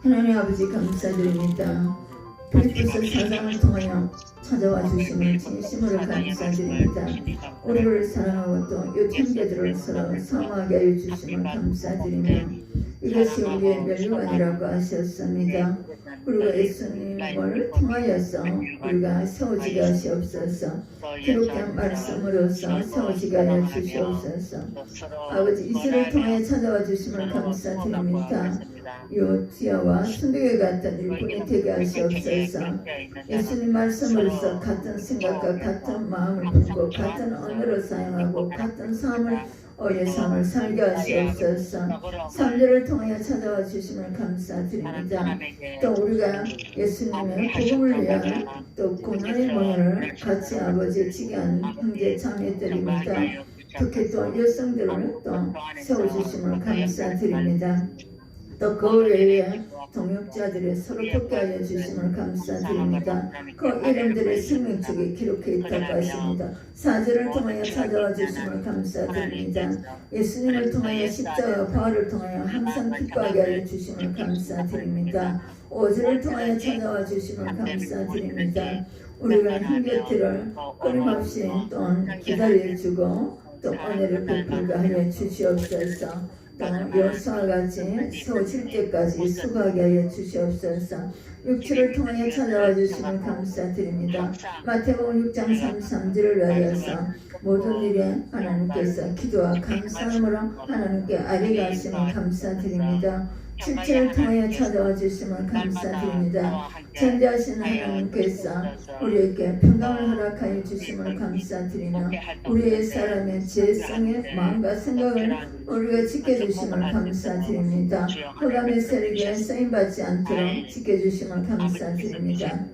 하나님 아버지 감사드립니다. 필리포스 4장을 통하여 찾아와 주심을 진심으로 감사드립니다. 우리를 사랑하고 또 요청자들을 서로 사모하게 하여 주심을 감사드리며 이것이 우리의 멸류관이라고 하셨습니다. 우리가 예수님을 통하여서 우리가 세워지게 하시옵소서. 기록된 말씀으로서 세워지게 하여 주시옵소서. 아버지 이스를 통해 찾아와 주심을 감사드립니다. 요지아와 순두개 같은 일꾼이 되게 하시옵소서. 예수님 말씀으로서 같은 생각과 같은 마음을 품고 같은 언어를 사용하고 같은 삶을 삶을 살게 하시옵소서. 3절을 통하여 찾아와 주심을 감사드립니다. 또 우리가 예수님의 복음을 위한 또 고난의 모양을 같이 아버지 지게 한 형제 자매들입니다. 특히 또 여성들을 또 세워주심을 감사드립니다. 또 그 외에 동역자들의 서로 돕게 하여 주심을 감사드립니다. 그 이름들의 생명책에 기록해 있다고 하십니다. 4절을 통하여 찾아와 주심을 감사드립니다. 예수님을 통하여 십자가 부활을 통하여 항상 기뻐하게 하여 주심을 감사드립니다. 5절을 통하여 찾아와 주심을 감사드립니다. 우리가 힘겨트를 끊임없이 또 기다려주고 또 은혜를 베풀게 하여 주시옵소서. 또 여호수아와 같이 세워질 때까지 수고하게 하여 주시옵소서. 6절을 통하여 찾아와 주심을 감사드립니다. 마태복음 6장 33절을 위하여서 모든 일에 하나님께서 기도와 감사함으로 하나님께 아뢰게 하심을 감사드립니다. 7절을 통하여 찾아와 주심을 감사드립니다. 전지하신 하나님께서 우리에게 평강을 허락하여 주심을 감사드리며 우리의 사람의 지혜성의 마음과 생각을 우리가 지켜주심을 감사드립니다. 흑암의 세력에 쓰임받지 않도록 지켜주심을 감사드립니다.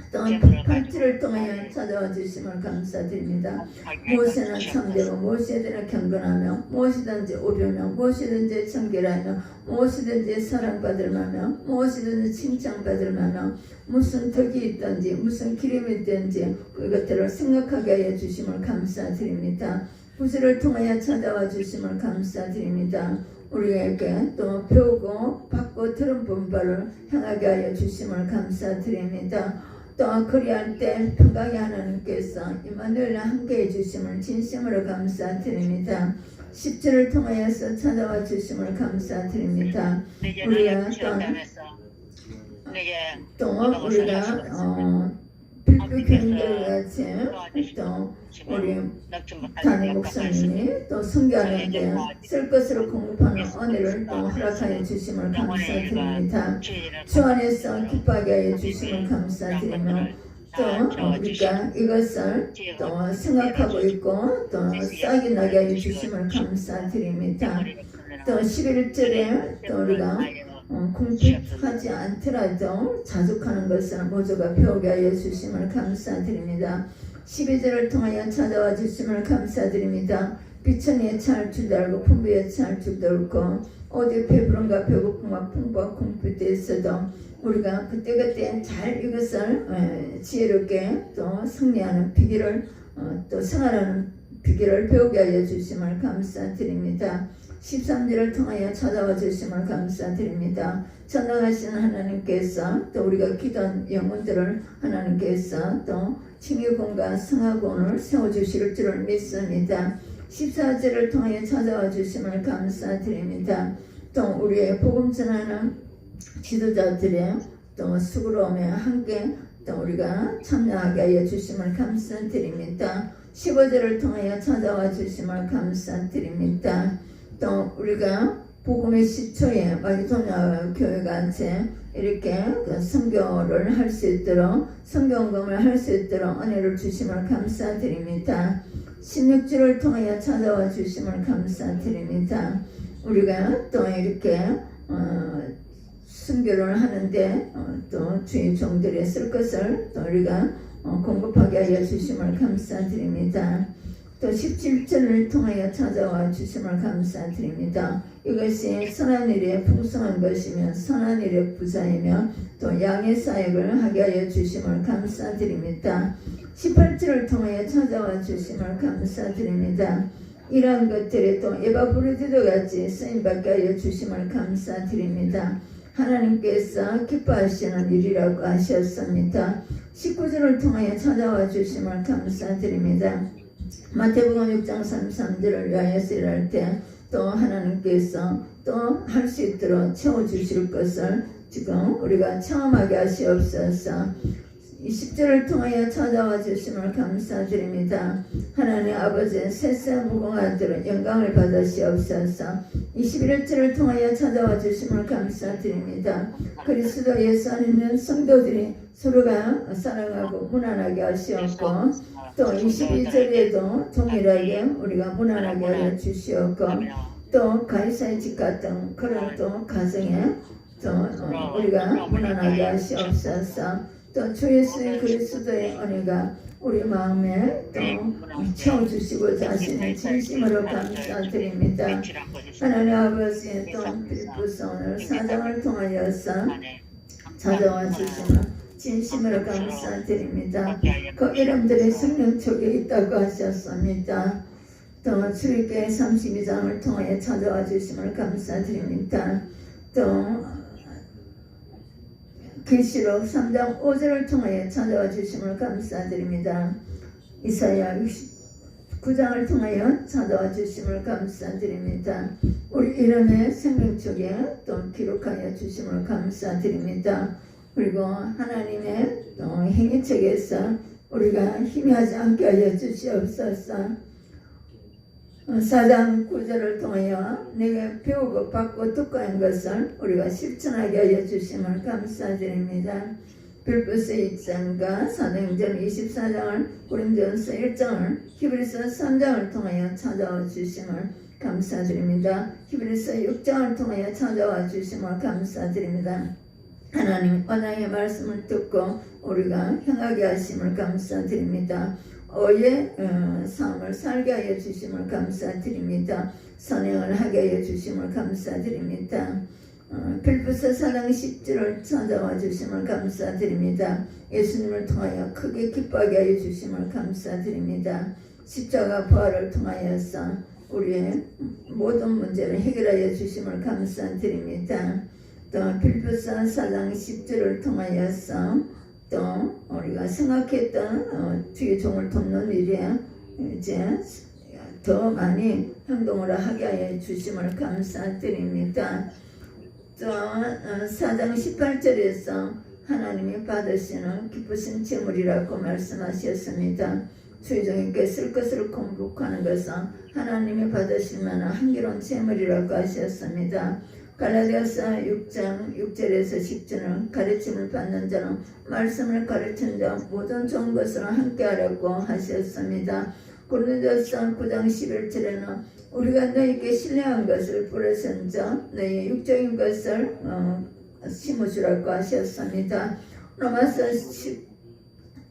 또한 8절을 통하여 찾아와 주심을 감사드립니다. 무엇이나 참되고 무엇이든지 경건하며 무엇이든지 오르며 무엇이든지 청결하며 무엇이든지 사랑받을 만하며 무엇이든지 칭찬받을 만하며 무슨 덕이 있든지 무슨 기름이 있든지 그것들을 생각하게 하여 주심을 감사드립니다. 9절을 통하여 찾아와 주심을 감사드립니다. 우리에게 또 배우고 받고 들은 분발을 향하게 하여 주심을 감사드립니다. 또 그리할 때 평강의 하나님께서 임마누엘과 함께해 주심을 진심으로 감사드립니다. 10절을 통하여서 찾아와 주심을 감사드립니다. 우리가 또 우리가 빌뷰교인들같이 또 우리 담임 목사님이 또 선교하는데 쓸 것으로 공급하는 은혜를 또 허락하여 주심을 감사드립니다. 주 안에서 기뻐하게 하여 주심을 감사드리며 또 우리가 이것을 또 생각하고 있고 또 싹이 나게 하여 주심을 감사드립니다. 또 11절에 또 우리가 공격하지 않더라도 자족하는 것을 모두가 배우게 하여 주심을 감사드립니다. 12절을 통하여 찾아와 주심을 감사드립니다. 빛은 이에 찰 줄도 알고 풍부에 찰 줄도 없고 어디 배부름과 배고픔과 풍부와 공포 때 있어도 우리가 그때그때 잘 이것을 지혜롭게 또 승리하는 비결을 또 생활하는 비결을 배우게 하여 주심을 감사드립니다. 13절을 통하여 찾아와 주심을 감사드립니다. 전능하신 하나님께서 또 우리가 기도한 영혼들을 하나님께서 또 칭의군과 성화군을 세워주실 줄을 믿습니다. 14절을 통하여 찾아와 주심을 감사드립니다. 또 우리의 복음 전하는 지도자들의 또 수고로움에 함께 또 우리가 참여하게 하여 주심을 감사드립니다. 15절을 통하여 찾아와 주심을 감사드립니다. 또 우리가 복음의 시초에 마게도냐 교회같이 이렇게 선교를 할 수 있도록 선교원금을 할 수 있도록 은혜를 주심을 감사드립니다. 16절을 통하여 찾아와 주심을 감사드립니다. 우리가 또 이렇게 선교를 하는데 또 주의 종들이 쓸 것을 또 우리가 공급하게 하여 주심을 감사드립니다. 또 17절을 통하여 찾아와 주심을 감사드립니다. 이것이 선한 일에 풍성한 것이며 선한 일에 부자이며 또 양의 사역을 하게 하여 주심을 감사드립니다. 18절을 통하여 찾아와 주심을 감사드립니다. 이러한 것들이 또 에바브루디도 같이 쓰임받게 하여 주심을 감사드립니다. 하나님께서 기뻐하시는 일이라고 하셨습니다. 19절을 통하여 찾아와 주심을 감사드립니다. 마태복음 6장 33절을 위하여서 일할 때 또 하나님께서 또 할 수 있도록 채워주실 것을 지금 우리가 체험하게 하시옵소서. 20절을 통하여 찾아와 주심을 감사드립니다. 하나님 아버지 셋세 무궁하도록 영광을 받으시옵소서. 21절을 통하여 찾아와 주심을 감사드립니다. 그리스도 예수 안에 있는 성도들이 서로가 사랑하고 무난하게 하시옵고 또 22절에도 동일하게 우리가 무난하게 하여 주시옵고 또 가이사의 집 같은 그런 또 가정에 또 우리가 무난하게 하시옵소서. 또 주 예수 그리스도의 은혜가 우리 마음에 또 채워주시고 자신의 진심으로 감사드립니다. 하나님 아버지 또 빌립보서 오늘 4장을 통하여서 찾아와 주시는 진심으로 감사드립니다. 그 이름들이 성령 속에 있다고 하셨습니다. 또 출애굽기 32장을 통하여 찾아와 주심을 감사드립니다. 또 계시록 3장 5절을 통하여 찾아와 주심을 감사드립니다. 이사야 69장을 통하여 찾아와 주심을 감사드립니다. 우리 이름의 생명책에 또 기록하여 주심을 감사드립니다. 그리고 하나님의 행위책에서 우리가 희미하지 않게 하여 주시옵소서. 4장 9절을 통하여 내게 배우고 받고 듣고 한 것을 우리가 실천하게 하여 주심을 감사드립니다. 빌립보서 2장과 사도행전 24장을 고린도전서 1장을 히브리서 3장을 통하여 찾아와 주심을 감사드립니다. 히브리서 6장을 통하여 찾아와 주심을 감사드립니다. 하나님 언약의 말씀을 듣고 우리가 행하게 하심을 감사드립니다. 오의 삶을 살게 하여 주심을 감사드립니다. 선행을 하게 하여 주심을 감사드립니다. 빌립보서 4장 10절을 찾아와 주심을 감사드립니다. 예수님을 통하여 크게 기뻐하게 하여 주심을 감사드립니다. 십자가 부활을 통하여서 우리의 모든 문제를 해결하여 주심을 감사드립니다. 또 빌립보서 4장 10절을 통하여서 또 우리가 생각했던 주의 종을 돕는 일에 이제 더 많이 행동을 하게 하여 주심을 감사드립니다. 또 4장 18절에서 하나님이 받으시는 기쁘신 제물이라고 말씀하셨습니다. 주의 종에게 쓸 것을 공급하는 것은 하나님이 받으실 만한 한계로운 제물이라고 하셨습니다. 갈라디아서 6장 6절에서 10절은 가르침을 받는 자는 말씀을 가르치는 자 모든 좋은 것으로 함께하라고 하셨습니다. 고린도전서 9장 11절에는 우리가 너희에게 신뢰한 것을 부르신 자 너희의 육적인 것을 심어주라고 하셨습니다. 로마서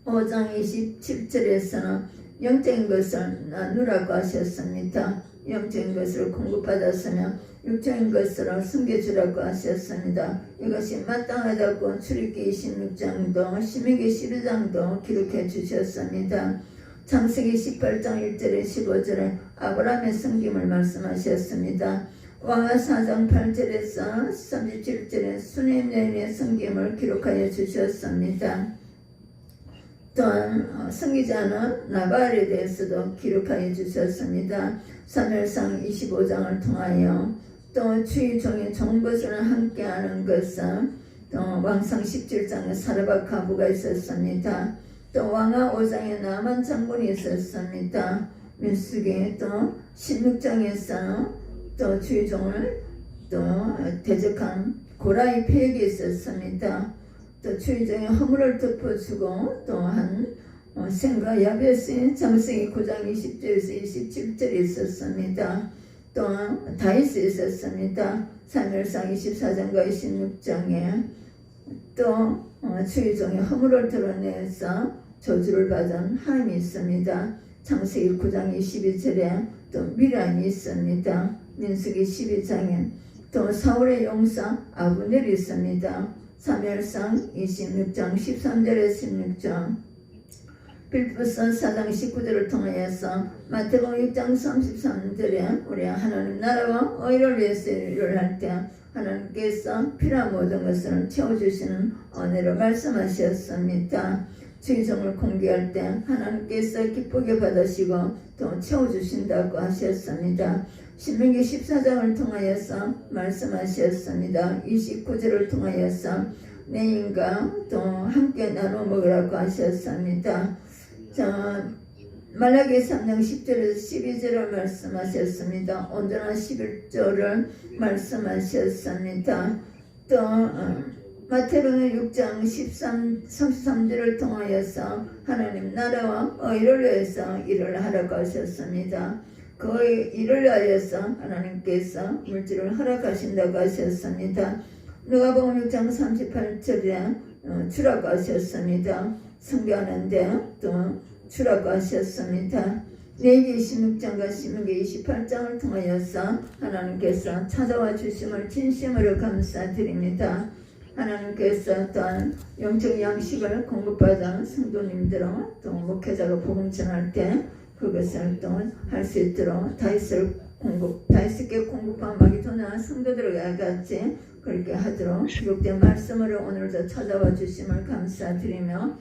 15장 27절에서는 영적인 것을 나누라고 하셨습니다. 영적인 것을 공급받았으면 육적인 것으로 숨겨주라고 하셨습니다. 이것이 마땅하다고 출애굽기 26장도 신명기 12장도 기록해 주셨습니다. 창세기 18장 1절에 15절에 아브라함의 섬김을 말씀하셨습니다. 왕하 4장 8절에서 37절에 수넴 여인의 섬김을 기록하여 주셨습니다. 또한 선지자는 나발에 대해서도 기록하여 주셨습니다. 사무엘상 25장을 통하여 또 주의 종의 좋은 것을 함께하는 것은 또 왕상 17장에 사르밧 과부가 있었습니다. 또 왕하 5장에 나만 장군이 있었습니다. 민수기 또 16장에서 또 주의 종을 또 대적한 고라의 폐역이 있었습니다. 또 주의 종의 허물을 덮어주고 또한 생과 야벳의 창세기 9장 20절에서 27절에 있었습니다. 또 다윗이 있었습니다. 사무엘상 24장과 26장에 또 주의 종의 허물을 드러내서 저주를 받은 하임이 있습니다. 창세기 9장 22절에 또 미람이 있습니다. 민수기 12장에 또 사울의 용사 아브넬이 있습니다. 사무엘상 26장 13절에 16장 빌립보서 4장 19절을 통하여서 마태복음 6장 33절에 우리 하나님 나라와 의를 위해서 일을 할 때 하나님께서 필요한 모든 것을 채워주시는 은혜로 말씀하셨습니다. 주의종을 공개할 때 하나님께서 기쁘게 받으시고 또 채워주신다고 하셨습니다. 신명기 14장을 통하여서 말씀하셨습니다. 29절을 통하여서 내 인과 또 함께 나눠 먹으라고 하셨습니다. 자, 말라기 3장 10절에서 12절을 말씀하셨습니다. 온전한 11절을 말씀하셨습니다. 또 마태복음 6장 33절을 통하여서 하나님 나라와 의를 위해서 일을 하라고 하셨습니다. 그 일을 위하여서 하나님께서 물질을 허락하신다고 하셨습니다. 누가복음 6장 38절에 주라고 하셨습니다. 성교하는데 또 주라고 하셨습니다. 레위기 26장과 신명기 28장을 통하여서 하나님께서 찾아와 주심을 진심으로 감사드립니다. 하나님께서 또한 영적 양식을 공급받은 성도님들은 또 목회자가 복음 전할 때 그것을 또 할 수 있도록 다윗에게 공급한 마기도나 성도들과 같이 그렇게 하도록 기록된 말씀으로 오늘도 찾아와 주심을 감사드리며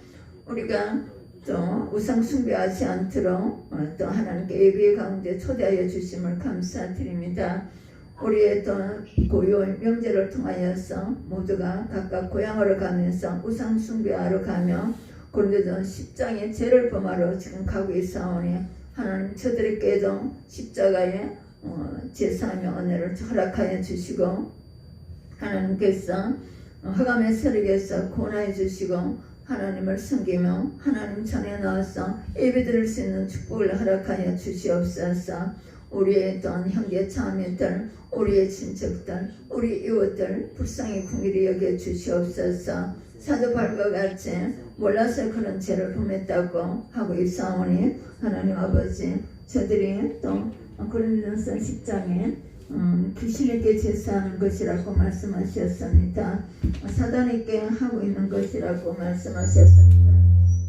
우리가 또 우상 숭배하지 않도록 또 하나님께 예배 가운데 초대하여 주심을 감사드립니다. 우리의 또 고유 명제를 통하여서 모두가 각각 고향으로 가면서 우상 숭배하러 가며 그런데도 10장의 죄를 범하러 지금 가고 있사오니 하나님 저들에게도 십자가의 제사하며 은혜를 허락하여 주시고 하나님께서 흑암의 세력에서 구원하여 주시고 하나님을 섬기며 하나님 전에 나와서 예배드릴 수 있는 축복을 허락하여 주시옵소서. 우리의 또한 형제 자매들, 우리의 친척들, 우리 이웃들 불쌍히 긍휼히 여겨 주시옵소서. 사도 바울과 같이 몰라서 그런 죄를 범했다고 하고 있사오니 하나님 아버지 저들이 또 고린도전서 10장에 귀신에게 제사하는 것이라고 말씀하셨습니다. 사단에게 하고 있는 것이라고 말씀하셨습니다.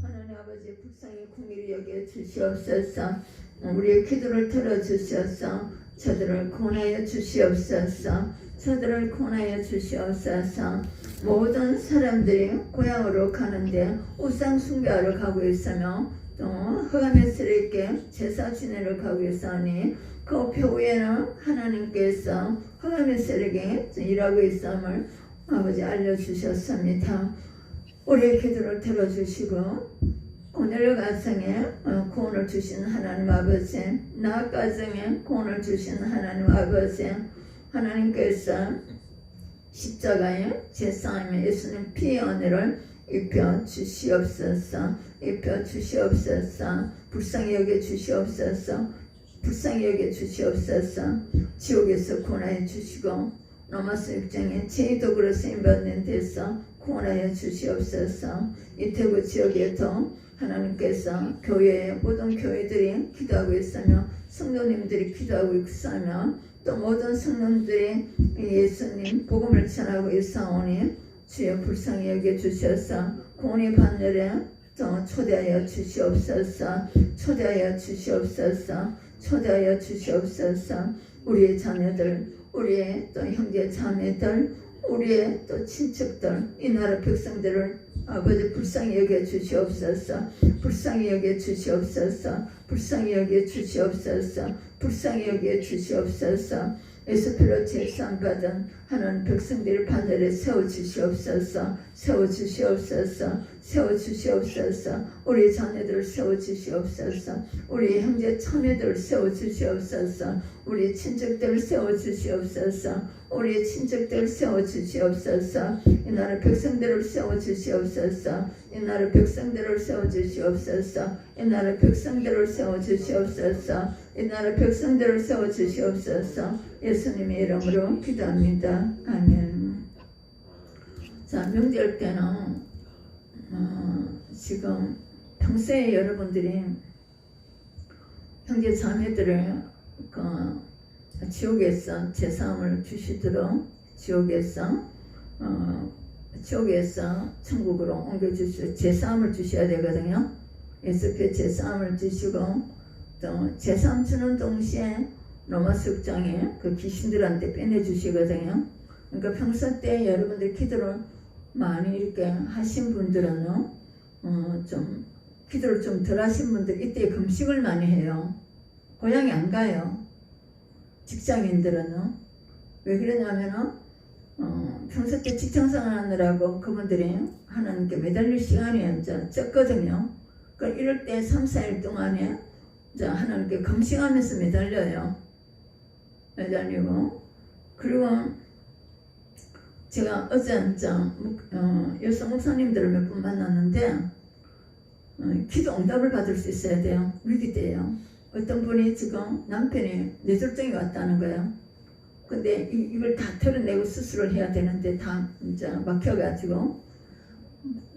하나님 아버지 불쌍히 긍휼히 여겨 주시옵소서. 우리의 기도를 들어주셔서 저들을 구원하여 주시옵소서. 저들을 구원하여 주시옵소서. 모든 사람들이 고향으로 가는데 우상 숭배하러 가고 있으며 또 흑암의 세력에 제사 지내러 가고 있으니 그 표후에는 하나님께서 흑암의 세력에 일하고 있음을 아버지 알려주셨습니다. 우리의 기도를 들어주시고 오늘 가정에 구원을 주신 하나님 아버지, 나 가정에 구원을 주신 하나님 아버지, 하나님께서 십자가에 제사하며 예수님 피의 은혜를 입혀 주시옵소서. 입혀 주시옵소서. 불쌍히 여겨 주시옵소서. 불쌍히 여겨 주시옵소서. 지옥에서 구원하여 주시고 로마서 6장에 제2도구로 쓰임받는 데서 구원하여 주시옵소서. 이태구 지역에도 하나님께서 교회에 모든 교회들이 기도하고 있으며 성도님들이 기도하고 있으며 또 모든 성도님들이 예수님 복음을 전하고 있사오니 주여 불쌍히 여겨 주셔서 구원의 반열에 또 초대하여 주시옵소서. 초대하여 주시옵소서. 초대하여 주시옵소서. 우리의 자녀들, 우리의 또 형제 자매들, 우리의 또 친척들, 이 나라 백성들을 아버지 불쌍히 여겨 주시옵소서. 불쌍히 여겨 주시옵소서. 불쌍히 여겨 주시옵소서. 불쌍히 여겨 주시옵소서. 예수피로 제사받은 하나님 백성들의 반열에 세워주시옵소서. 세워주시옵소서. 세워주시옵소서. 우리 자녀들을 세워주시옵소서. 우리 형제 자매들을 세워주시옵소서. 우리 친척들을 세워주시옵소서. 우리 친척들을 세워주시옵소서. 이 나라 백성들을 세워주시옵소서. 이 나라 백성들을 세워주시옵소서. 이 나라 백성들을 세워주시옵소서. 이 나라 백성들을 세워주시옵소서. 예수님의 이름으로 기도합니다. 아멘. 자, 명절 때는 지금 평소에 여러분들이 형제 자매들을 지옥에서 제사함을 주시도록 지옥에서 천국으로 옮겨주시고 제사함을 주셔야 되거든요. 예수께 제사함을 주시고 또 제사함 주는 동시에 로마서 6장에 그 귀신들한테 빼내주시거든요. 그러니까 평소 때 여러분들 기도를 많이 이렇게 하신 분들은 좀 기도를 좀 덜 하신 분들 이때 금식을 많이 해요. 고향에 안 가요. 직장인들은 왜 그러냐면은 평소 때 직장생활 하느라고 그분들이 하나님께 매달릴 시간이 이제 적거든요. 그러니까 이럴 때 3, 4일 동안에 이제 하나님께 금식하면서 매달려요. 매달리고 그리고 제가 어제 여성 목사님들을 몇 분 만났는데 기도 응답을 받을 수 있어야 돼요. 위기 때예요. 어떤 분이 지금 남편이 뇌졸중이 왔다는 거예요. 근데 이걸 다 털어내고 수술을 해야 되는데 다 이제 막혀가지고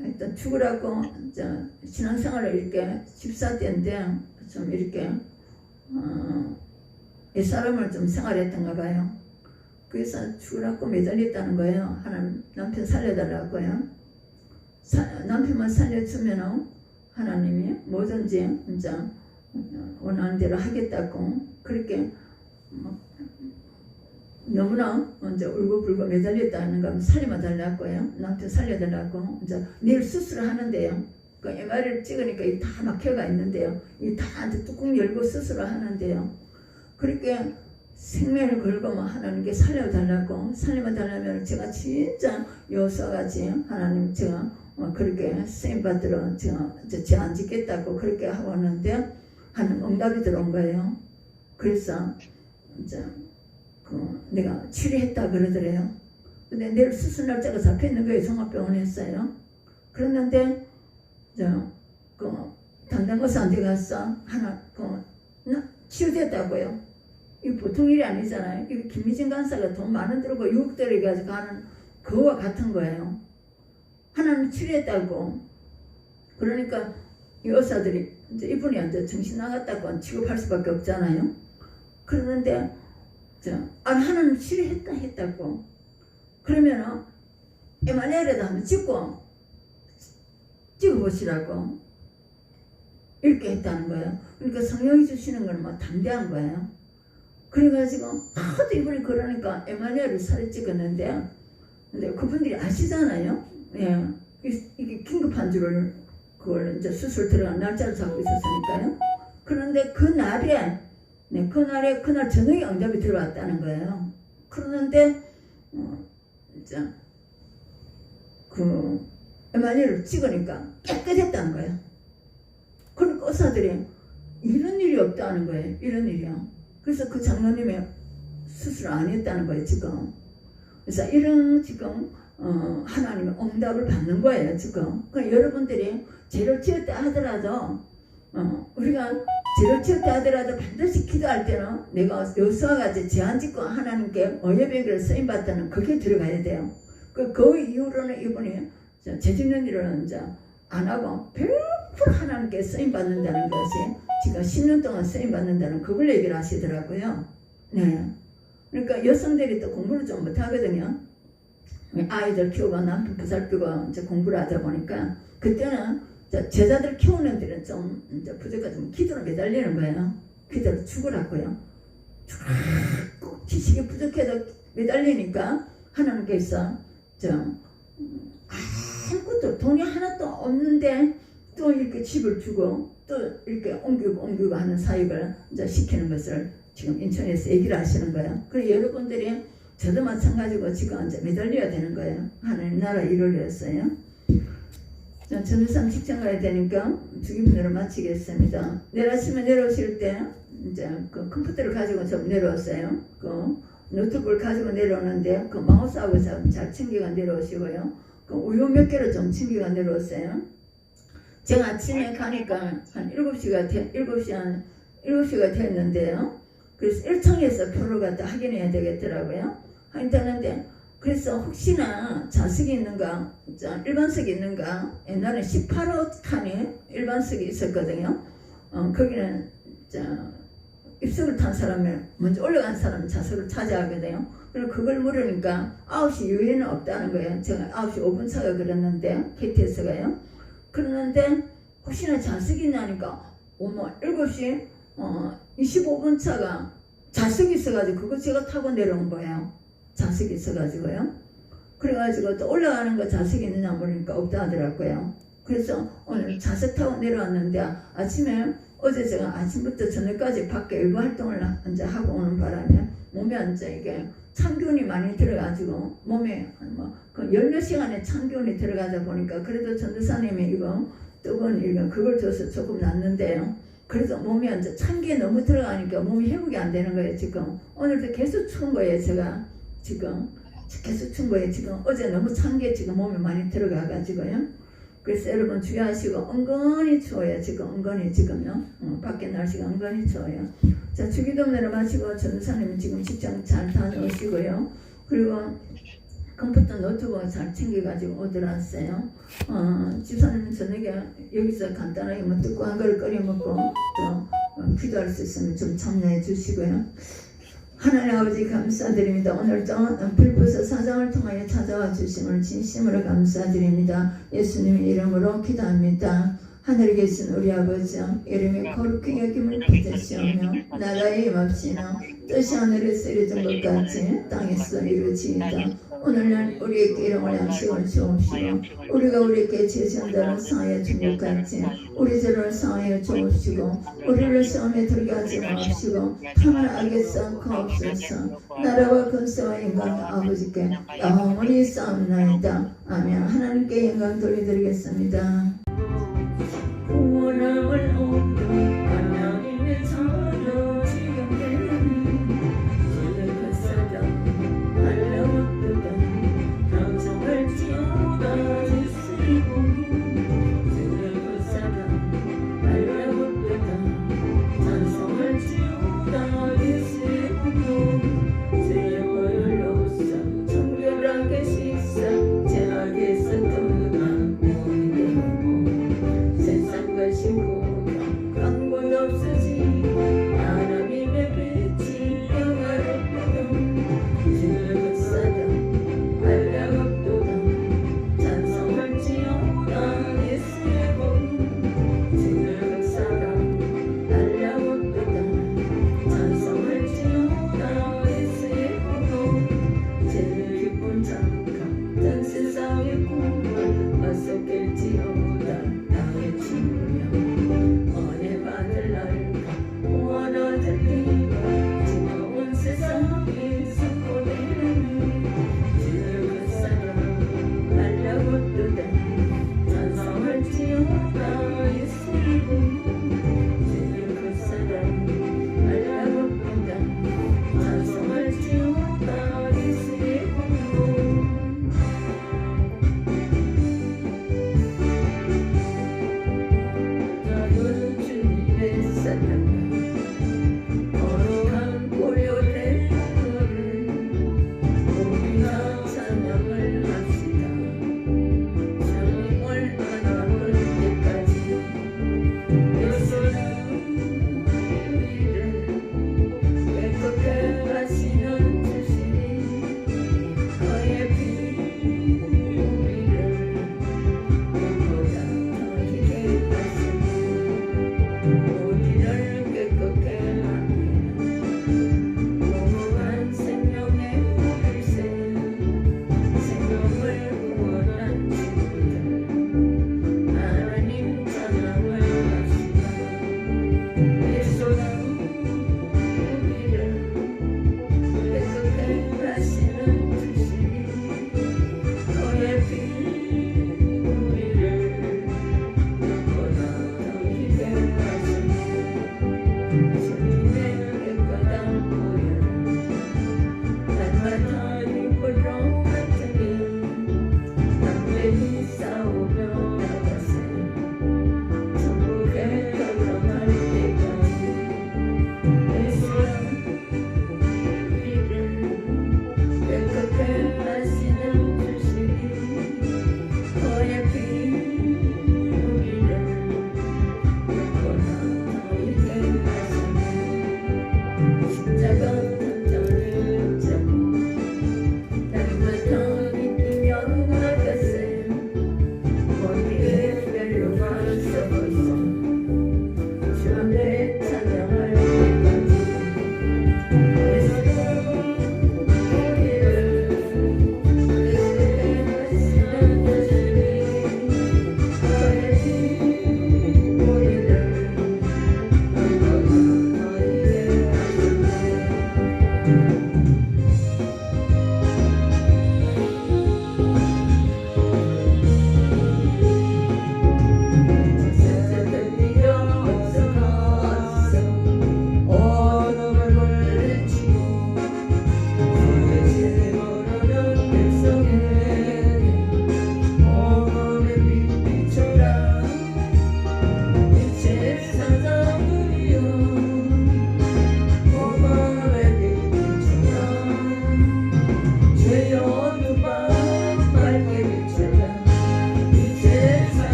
일단 죽으라고 이제 신앙생활을 이렇게 집사 때인데 좀 이렇게 옛사람을 좀 생활했던가 봐요. 그래서 죽으라고 매달렸다는 거예요. 하나님 남편 살려달라고요. 남편만 살려주면 하나님이 뭐든지 이제 원하는 대로 하겠다고 그렇게 너무나 이제 울고불고 매달렸다는 거 살려만 달라고요. 남편 살려달라고 이제 내일 수술을 하는데요. 그 MRI를 찍으니까 이 다 막혀가 있는데요. 이 다 뚜껑 열고 수술을 하는데요. 그렇게 생명을 걸고 하나님께 살려달라고 살려만 달라면 제가 진짜 여서가지 하나님 제가 그렇게 쓰임 받들어 제가 죄 안 짓겠다고 그렇게 하고 왔는데 하는 응답이 들어온 거예요. 그래서 이제 내가 치료했다 그러더래요. 근데 내일 수술 날짜가 잡혀 있는 거예요. 종합병원에서요. 그랬는데 담당 의사한테 가서 치유됐다고요. 이거 보통 일이 아니잖아요. 이거 김미진 간사가 돈 많은 들고 6억 들여가지고 하는 그거와 같은 거예요. 하나님 치료했다고. 그러니까 이 의사들이 이제 이분이 이제 정신 나갔다고 취급할 수밖에 없잖아요. 그러는데 하나님 치료했다고. 그러면은 에마누엘에다 한번 찍어보시라고 이렇게 했다는 거예요. 그러니까 성령이 주시는 건 뭐 담대한 거예요. 그래가지고 하도 이분이 그러니까 에마누엘을 살을 찍었는데 근데 그분들이 아시잖아요. 예, 이게 긴급한 줄을 그걸 이제 수술 들어간 날짜를 잡고 있었으니까요. 그런데 그날 저녁에 응답이 들어왔다는 거예요. 그러는데 이제 에마누엘을 찍으니까 깨끗했다는 거예요. 그러니까 의사들이 이런 일이 없다는 거예요. 이런 일이요. 그래서 그 장로님이 수술 안 했다는 거예요. 지금. 그래서 이런 지금 하나님의 응답을 받는 거예요. 지금. 그러니까 여러분들이 죄를 지었다 하더라도 우리가 죄를 지었다 하더라도 반드시 기도할 때는 내가 여수와 같이 죄 안 짓고 하나님께 어여배기를 쓰임받다는 그게 들어가야 돼요. 그 이후로는 이분이 죄 짓는 일을 이제 안 하고 100% 하나님께 쓰임받는다는 것이 지금 10년 동안 쓰임받는다는 그걸 얘기를 하시더라고요. 네. 그러니까 여성들이 또 공부를 좀 못하거든요. 아이들 키우고 남편 보살피고 이제 공부를 하다 보니까 그때는 제자들 키우는 데는 좀 이제 부족하지만 기도로 매달리는 거예요. 기도로 죽으라고요. 꼭 지식이 부족해도 매달리니까 하나님께서 아무것도 돈이 하나도 없는데 또 이렇게 집을 주고 또 이렇게 옮기고 하는 사역을 이제 시키는 것을 지금 인천에서 얘기를 하시는 거예요. 그래서 여러분들이 저도 마찬가지고 지금 이제 매달려야 되는 거예요. 하나님 나라 일을 위해서요. 전일산 직장 가야 되니까 주기문으로 마치겠습니다. 내일 아침에 내려오실 때 이제 그 컴퓨터를 가지고 좀 내려왔어요. 그 노트북을 가지고 내려오는데 그 마우스하고 잘 챙겨가 내려오시고요. 그 우유 몇 개를 좀 챙겨가 내려왔어요. 제가 아침에 가니까 한 7시가 됐는데요. 그래서 1층에서 표를 갖다 확인해야 되겠더라고요. 확인되는데 그래서 혹시나 좌석이 있는가, 일반석이 있는가, 옛날에 18호 칸에 일반석이 있었거든요. 거기는 입석을 탄 사람이 먼저 올라간 사람이 좌석을 차지하거든요. 그리고 그걸 물으니까 9시 이후에는 없다는 거예요. 제가 9시 5분 차가 그랬는데 KTX가요. 그러는데 혹시나 좌석이 있냐니까 7시 25분 차가 좌석이 있어가지고 그거 제가 타고 내려온 거예요. 자석이 있어가지고요. 그래가지고 또 올라가는 거 자석이 있느냐 물으니까 없다 하더라고요. 그래서 오늘 자석 타고 내려왔는데 아침에 어제 제가 아침부터 저녁까지 밖에 일부 활동을 이제 하고 오는 바람에 몸에 이제 이게 참기운이 많이 들어가지고 몸에 뭐그 열몇 시간에 참기운이 들어가다 보니까 그래도 전도사님이 이거 뜨거운 이거 그걸 줘서 조금 낫는데요. 그래서 몸에 이제 참기에 너무 들어가니까 몸이 회복이 안 되는 거예요. 지금 오늘도 계속 추운 거예요. 제가 지금 계속 추운 거예요. 지금 어제 너무 참기에 지금 몸에 많이 들어가가지고요. 그래서 여러분 주의하시고 은근히 추워요. 지금 은근히 지금요. 밖에 날씨가 은근히 추워요. 자, 주기도문을 마치고 전도사님은 지금 직장 잘 다녀오시고요. 그리고 컴퓨터 노트북 잘 챙겨가지고 오더라왔어요. 집사님은 저녁에 여기서 간단하게 뭐 듣고 한 그릇 끓여 먹고 또 기도할 수 있으면 좀 참여해 주시고요. 하나님 아버지 감사드립니다. 오늘도 빌보서 4장을 통하여 찾아와 주심을 진심으로 감사드립니다. 예수님의 이름으로 기도합니다. 하늘에 계신 우리 아버지 이름이 거룩히 여김을 받으시오며 나라의 임합시며 뜻이 하늘에서 이루어진 것 같이 땅에서 이루어지이다. 오늘날 우리에게 일용할 양식을 주옵시고 우리가 우리에게 제지한다는 상하여 준 것 같이 우리 죄를 상하여 주옵시고 우리를 시험에 들게 하지 마옵시고 다만 악에서 가옵소서. 나라와 권세와 영광 아버지께 영원히 싸움나이다. 아멘. 하나님께 영광 돌려드리겠습니다. 구원함을 얻는 하나님의 자녀 지금 되는 주의 그 사랑 알라워뜨다 경성할지어다 예수의 복음 주의 그 사랑 알라워뜨다 찬송할지어다 예수의 복음 주의 보혈로서 정결하게 씻어 죄악에서 떠나 강권 없으지 하나님의 빛이 영화롭거든 주의 그 사랑 알라갑도다 찬송할지어다 예수의 복음 주의 그 사랑 알라갑도다 찬송할지어다 예수의 복음 제일 기쁜 잠깐 전 세상의 꿈을 어서 깰지어다 나의 친구여 은혜 받을 날과 원하는 네가 지나온 세상에서 보내는 주의 그 사랑 알라고뜨다 찬송할지어다 예수의 복음 주의 그 사랑 알라고뜨다 찬송할지어다 예수의 복음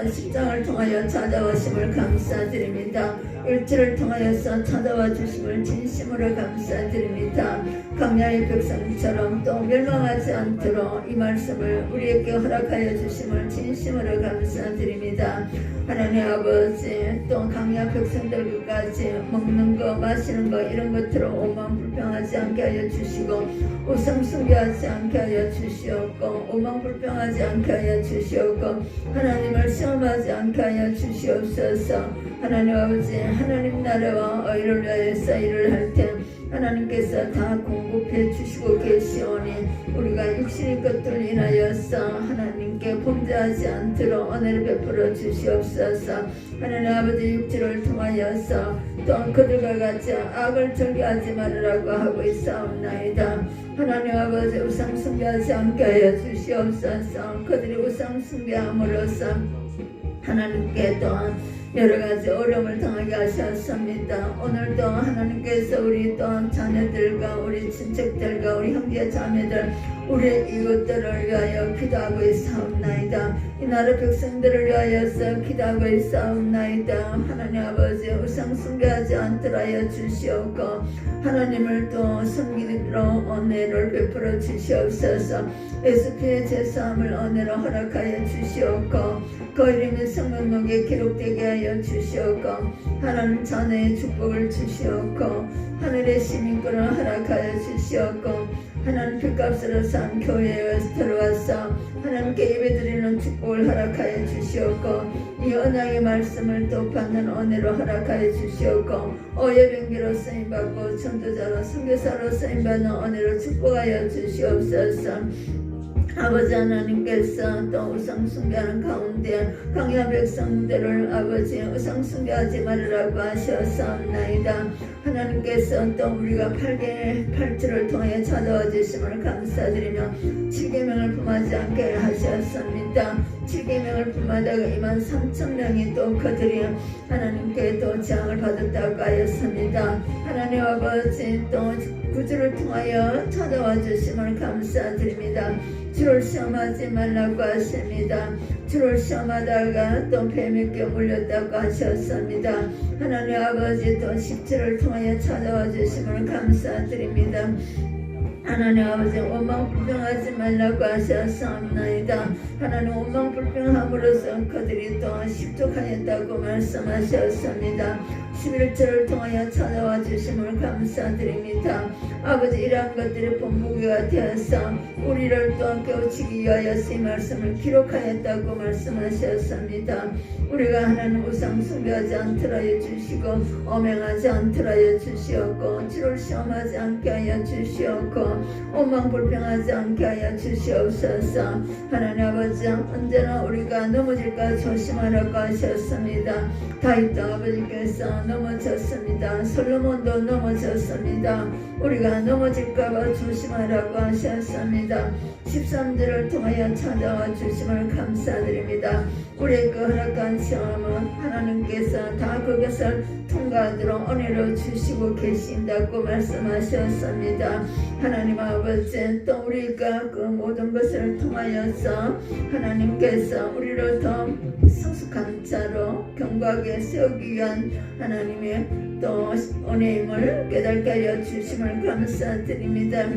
통하여서 십장을 통하여 찾아오심을 감사드립니다. 일지를 통하여서 찾아와 주심을 진심으로 감사드립니다. 강야의 백성처럼 또 멸망하지 않도록 이 말씀을 우리에게 허락하여 주심을 진심으로 감사드립니다. 하나님 아버지, 또 강야 백성들까지 먹는 거 마시는 거 이런 것들로 오만 불평하지 않게 하여 주시고 우상 숭배하지 않게 하여 주시옵고 오만 불평하지 않게 하여 주시옵고 하나님을 시험하지 않게 하여 주시옵소서. 하나님 아버지, 하나님 나라와 의를 위하여서 일을 할 때 하나님께서 다 공급해 주시고 계시오니 우리가 육신의 것들 인하여서 하나님께 범죄하지 않도록 은혜를 베풀어 주시옵소서. 하나님 아버지, 육체를 통하여서 또 그들과 같이 악을 즐겨하지 말으라고 하고 있사옵나이다. 하나님 아버지, 우상 숭배하지 않게 하여 주시옵소서. 그들이 우상 숭배함으로써 하나님께 또한 여러가지 어려움을 당하게 하셨습니다. 오늘도 하나님께서 우리 또 자녀들과 우리 친척들과 우리 형제 자매들 우리 이웃들을 위하여 기도하고 있사옵나이다. 이 나라 백성들을 위하여서 기도하고 있사옵나이다. 하나님 아버지, 우상 숭배하지 않도록 하여 주시옵고 하나님을 또 섬기기로 은혜를 베풀어 주시옵소서. 예수피의 제사함을 은혜로 허락하여 주시옵고 그 이름이 성경록에 기록되게 하여 주시옵고 하나님 자녀의 축복을 주시옵고 하늘의 시민권을 허락하여 주시옵고 하나님 핏값으로 산 교회에 들어와서 하나님께 예배드리는 축복을 허락하여 주시옵고 이 언약의 말씀을 또 받는 은혜로 허락하여 주시옵고 오예병기로 쓰임받고 전도자로 선교사로 쓰임받는 은혜로 축복하여 주시옵소서. 아버지 하나님께서 또 우상 숭배하는 가운데 강야 백성들을 아버지 우상 숭배하지 말으라고 하셨사옵나이다. 하나님께서 또 우리가 8계를 통해 찾아와 주심을 감사드리며 7계명을 품하지 않게 하셨습니다. 7계명을 품하다가 23,000명이 또 그들이 하나님께 또 재앙을 받았다고 하였습니다. 하나님 아버지, 또 구주를 통하여 찾아와 주심을 감사드립니다. 주를 시험하지 말라고 하십니다. 주를 시험하다가 또 뱀에게 물렸다고 하셨습니다. 하나님 아버지, 또 십지를 통하여 찾아와 주심을 감사드립니다. 하나님 아버지, 원망불평하지 말라고 하셨사옵나이다. 하나님 원망불평함으로써 그들이 또 십족하였다고 말씀하셨습니다. 11절을 통하여 찾아와 주심을 감사드립니다. 아버지, 이러한 것들이 본보기가 되어서 우리를 또 깨우치기 위하여서 이 말씀을 기록하였다고 말씀하셨습니다. 우리가 하나님 우상 숭배하지 않도록 하여 주시고 엄행하지 않도록 하여 주시옵고 주를 시험하지 않게 하여 주시옵고 원망불평하지 않게 하여 주시옵소서. 하나님 아버지, 언제나 우리가 넘어질까 조심하라고 하셨습니다. 다윗 아버지께서 넘어졌습니다. 솔로몬도 넘어졌습니다. 우리가 넘어질까봐 조심하라고 하셨습니다. 13절을 통하여 찾아와 주심을 감사드립니다. 우리에게 허락한 시험은 하나님께서 다 그것을 통과하도록 은혜로 주시고 계신다고 말씀하셨습니다. 하나님 아버지, 또 우리가 그 모든 것을 통하여서 하나님께서 우리를 더 성숙한 자로 견고하게 세우기 위한 하나님의 또 은혜임을 깨닫게 하여 주심을 감사드립니다.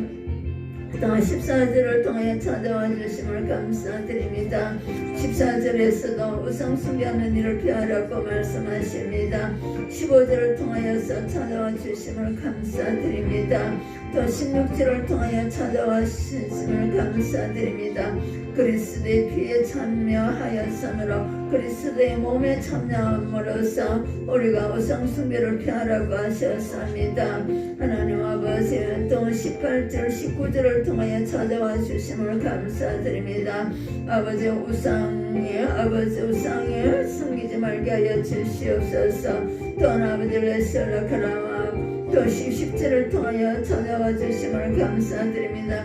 또 14절을 통해 찾아와 주심을 감사드립니다. 14절에서도 우상 숭배하는 일을 피하라고 말씀하십니다. 15절을 통하여서 찾아와 주심을 감사드립니다. 또 16절을 통하여 찾아와 주심을 감사드립니다. 그리스도의 피에 참여하였으므로 그리스도의 몸에 참여함으로써 우리가 우상 숭배를 피하라고 하셨습니다. 하나님 아버지, 또 18절 19절을 통하여 찾아와 주심을 감사드립니다. 아버지, 우상에 섬기지 말게 하여 주시옵소서. 또한 아버지를 설락하라와 또 10절을 통하여 찾아와 주심을 감사드립니다.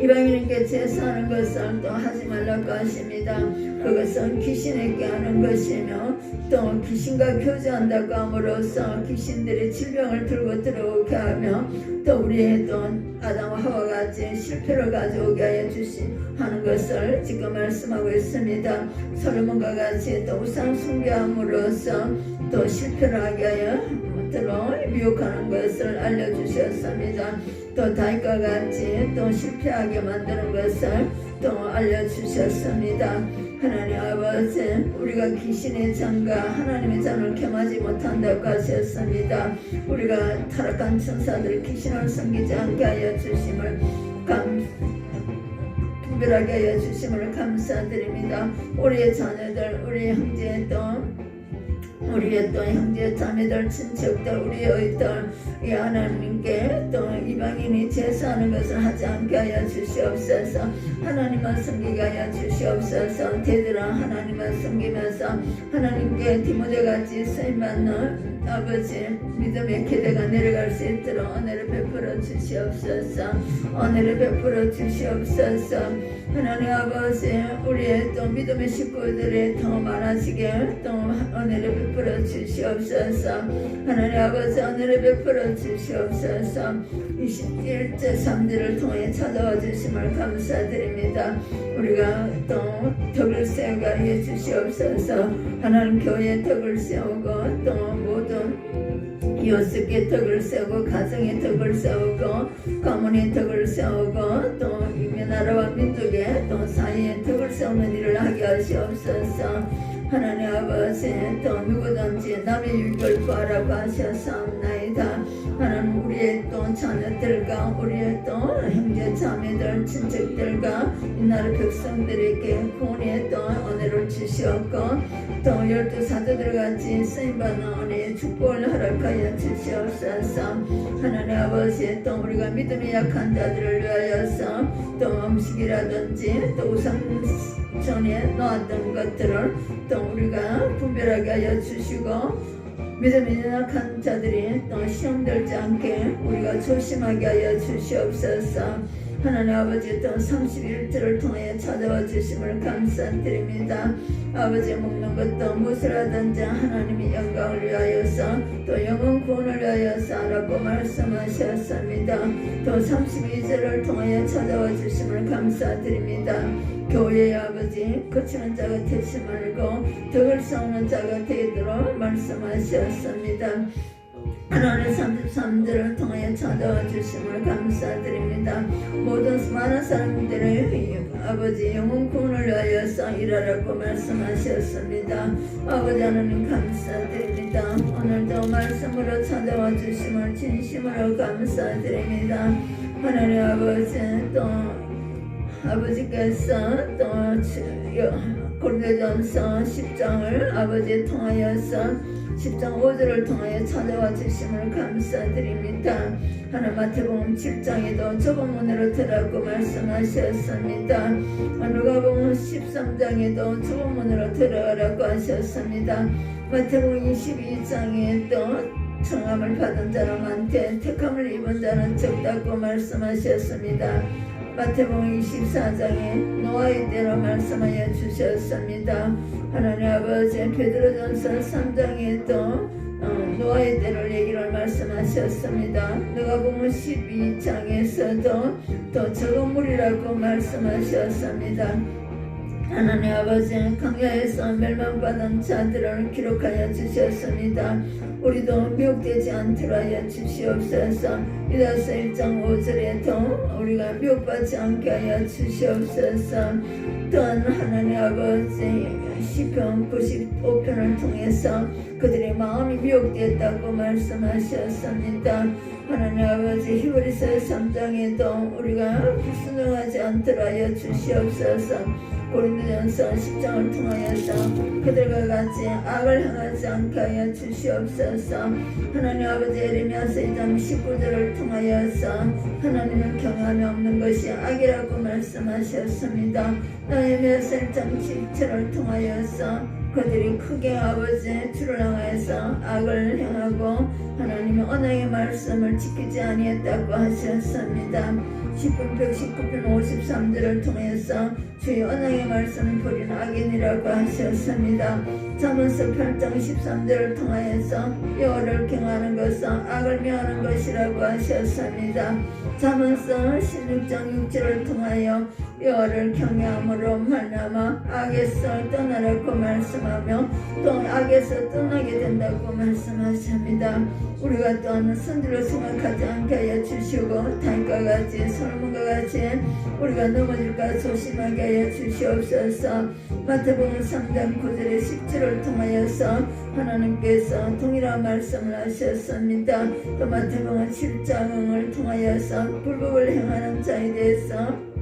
이방인에게 제사하는 것을 또 하지 말라고 하십니다. 그것은 귀신에게 하는 것이며 또 귀신과 교제한다고 함으로써 귀신들이 질병을 들고 들어오게 하며 또 우리의 또 아담과 하와 같이 실패를 가져오게 하는 것을 지금 말씀하고 있습니다. 솔로몬과 같이 또 우상 숭배함으로써 또 실패를 하게 하여 미혹하는 것을 알려주셨습니다. 또 다윗과 같이 또 실패하게 만드는 것을 또 알려주셨습니다. 하나님 아버지, 우리가 귀신의 장과 하나님의 잔을 겸하지 못한다고 하셨습니다. 우리가 타락한 천사들 귀신을 섬기지 않게 하여 주심을 분별하게 하여 주심을 감사드립니다. 우리의 자녀들, 우리의 형제 우리의 또 형제 자매들 친척들 우리의 의들 이 하나님께 또 이방인이 제사하는 것을 하지 않게 하여 주시옵소서. 하나님만 섬기게 하여 주시옵소서. 대들아 하나님만 섬기면서 하나님께 디모데같이 쓰임받는 아버지 믿음의 기대가 내려갈 수 있도록 은혜를 베풀어 주시옵소서. 은혜를 베풀어 주시옵소서. 하나님 아버지, 우리의 또 믿음의 식구들이 더 많아지게 또 은혜를 베풀어 주시옵소서. 하나님 아버지, 은혜를 베풀어 주시옵소서. 21제 3대를 통해 찾아와 주심을 감사드립니다. 우리가 또 덕을 세우게 하여 주시옵소서. 하나님 교회에 덕을 세우고 또 모든 이웃에게 덕을 세우고 가정에 덕을 세우고 가문에 덕을 세우고 또 이 나라와 민족에 또 사회에 덕을 세우는 일을 하게 하시옵소서. 하나님 아버지, 또 누구든지 남의 유익을 구하라고 하셨사옵나이다. 하나님 우리의 또 자녀들과 우리의 또 형제 자매들 친척들과 이 나라 백성들에게 구원의 또 은혜를 주시옵고 또 12사도들 같이 쓰임받는 은혜의 축복을 허락하여 주시옵소서. 하나님 아버지, 또 우리가 믿음이 약한 자들을 위하여서 또 음식이라든지 또 우상 전에 놓았던 것들을 또 우리가 분별하게 하여 주시고 믿음이 약한 자들이 또 시험들지 않게 우리가 조심하게 하여 주시옵소서. 하나님 아버지, 또 31주를 통해 찾아와 주심을 감사드립니다. 아버지, 먹는 것도 무엇이라든지 하나님의 영광을 위하여서 또 영혼 구원을 위하여서 하라고 말씀하셨습니다. 또 32주를 통해 찾아와 주심을 감사드립니다. 교회의 아버지, 거치는 자가 되지 말고 덕을 세우는 자가 되도록 말씀하셨습니다. 하나님 33절을 통해 찾아와 주심을 감사드립니다. 모든 많은 사람들의 아버지 영혼 구원을 위하여서 일하라고 말씀하셨습니다. 아버지 하나님 감사드립니다. 오늘도 말씀으로 찾아와 주심을 진심으로 감사드립니다. 하나님 아버지, 또 아버지께서 또 고린도전서 10장을 아버지에 통하여서 10장 5절을 통하여 찾아와 주심을 감사드립니다. 하나님 마태복음 7장에도 좁은 문으로 들어가고 말씀하셨습니다. 누가복음 13장에도 좁은 문으로 들어가라고 하셨습니다. 마태복음 22장에 또 청함을 받은 사람한테 택함을 입은 자는 적다고 말씀하셨습니다. 마태복음 24장에 노아의 때로 말씀하여 주셨습니다. 하나님 아버지, 베드로전서 3장에 또 노아의 때를 얘기를 말씀하셨습니다. 누가복음 12장에서도 또 적은 물이라고 말씀하셨습니다. 하나님 아버지, 광야에서 멸망받은 자들을 기록하여 주셨습니다. 우리도 미혹되지 않도록 하여 주시옵소서. 유다서 1장 5절에도 우리가 미혹받지 않게 하여 주시옵소서. 또한 하나님 아버지, 시편 95편을 통해서 그들의 마음이 미혹되었다고 말씀하셨습니다. 하나님 아버지, 히브리서 3장에도 우리가 불순종하지 않도록 하여 주시옵소서. 고린도전서 10장을 통하여서 그들과 같이 악을 행하지 않게 하여 주시옵소서. 하나님 아버지, 에레미야서 2장 19절을 통하여서 하나님을 경함이 없는 것이 악이라고 말씀하셨습니다. 에레미야서 1장 17절을 통하여서 그들이 크게 아버지 주를 향해서 악을 행하고 하나님의 언약의 말씀을 지키지 아니했다고 하셨습니다. 10분 119편 53절을 통해서 주의 언약의 말씀을 버린 악인이라고 하셨습니다. 잠언서 8장 13절을 통하여서 여호와를 경외하는 것은 악을 명하는 것이라고 하셨습니다. 잠언서 16장 6절을 통하여 여호와를 경외함으로 말미암아 악에서 떠나라고 말씀하며 또 악에서 떠나게 된다고 말씀하십니다. 우리가 또한 선들로 생각하지 않게 하여 주시고 다윗과 같이 솔로몬과 같이 우리가 넘어질까 조심하게 하여 주시옵소서. 마태복음 3장 9절의 10절을 통하여서 하나님께서 동일한 말씀을 하셨습니다. 또 마태복음 7장을 통하여서 불법을 행하는 자에 대해서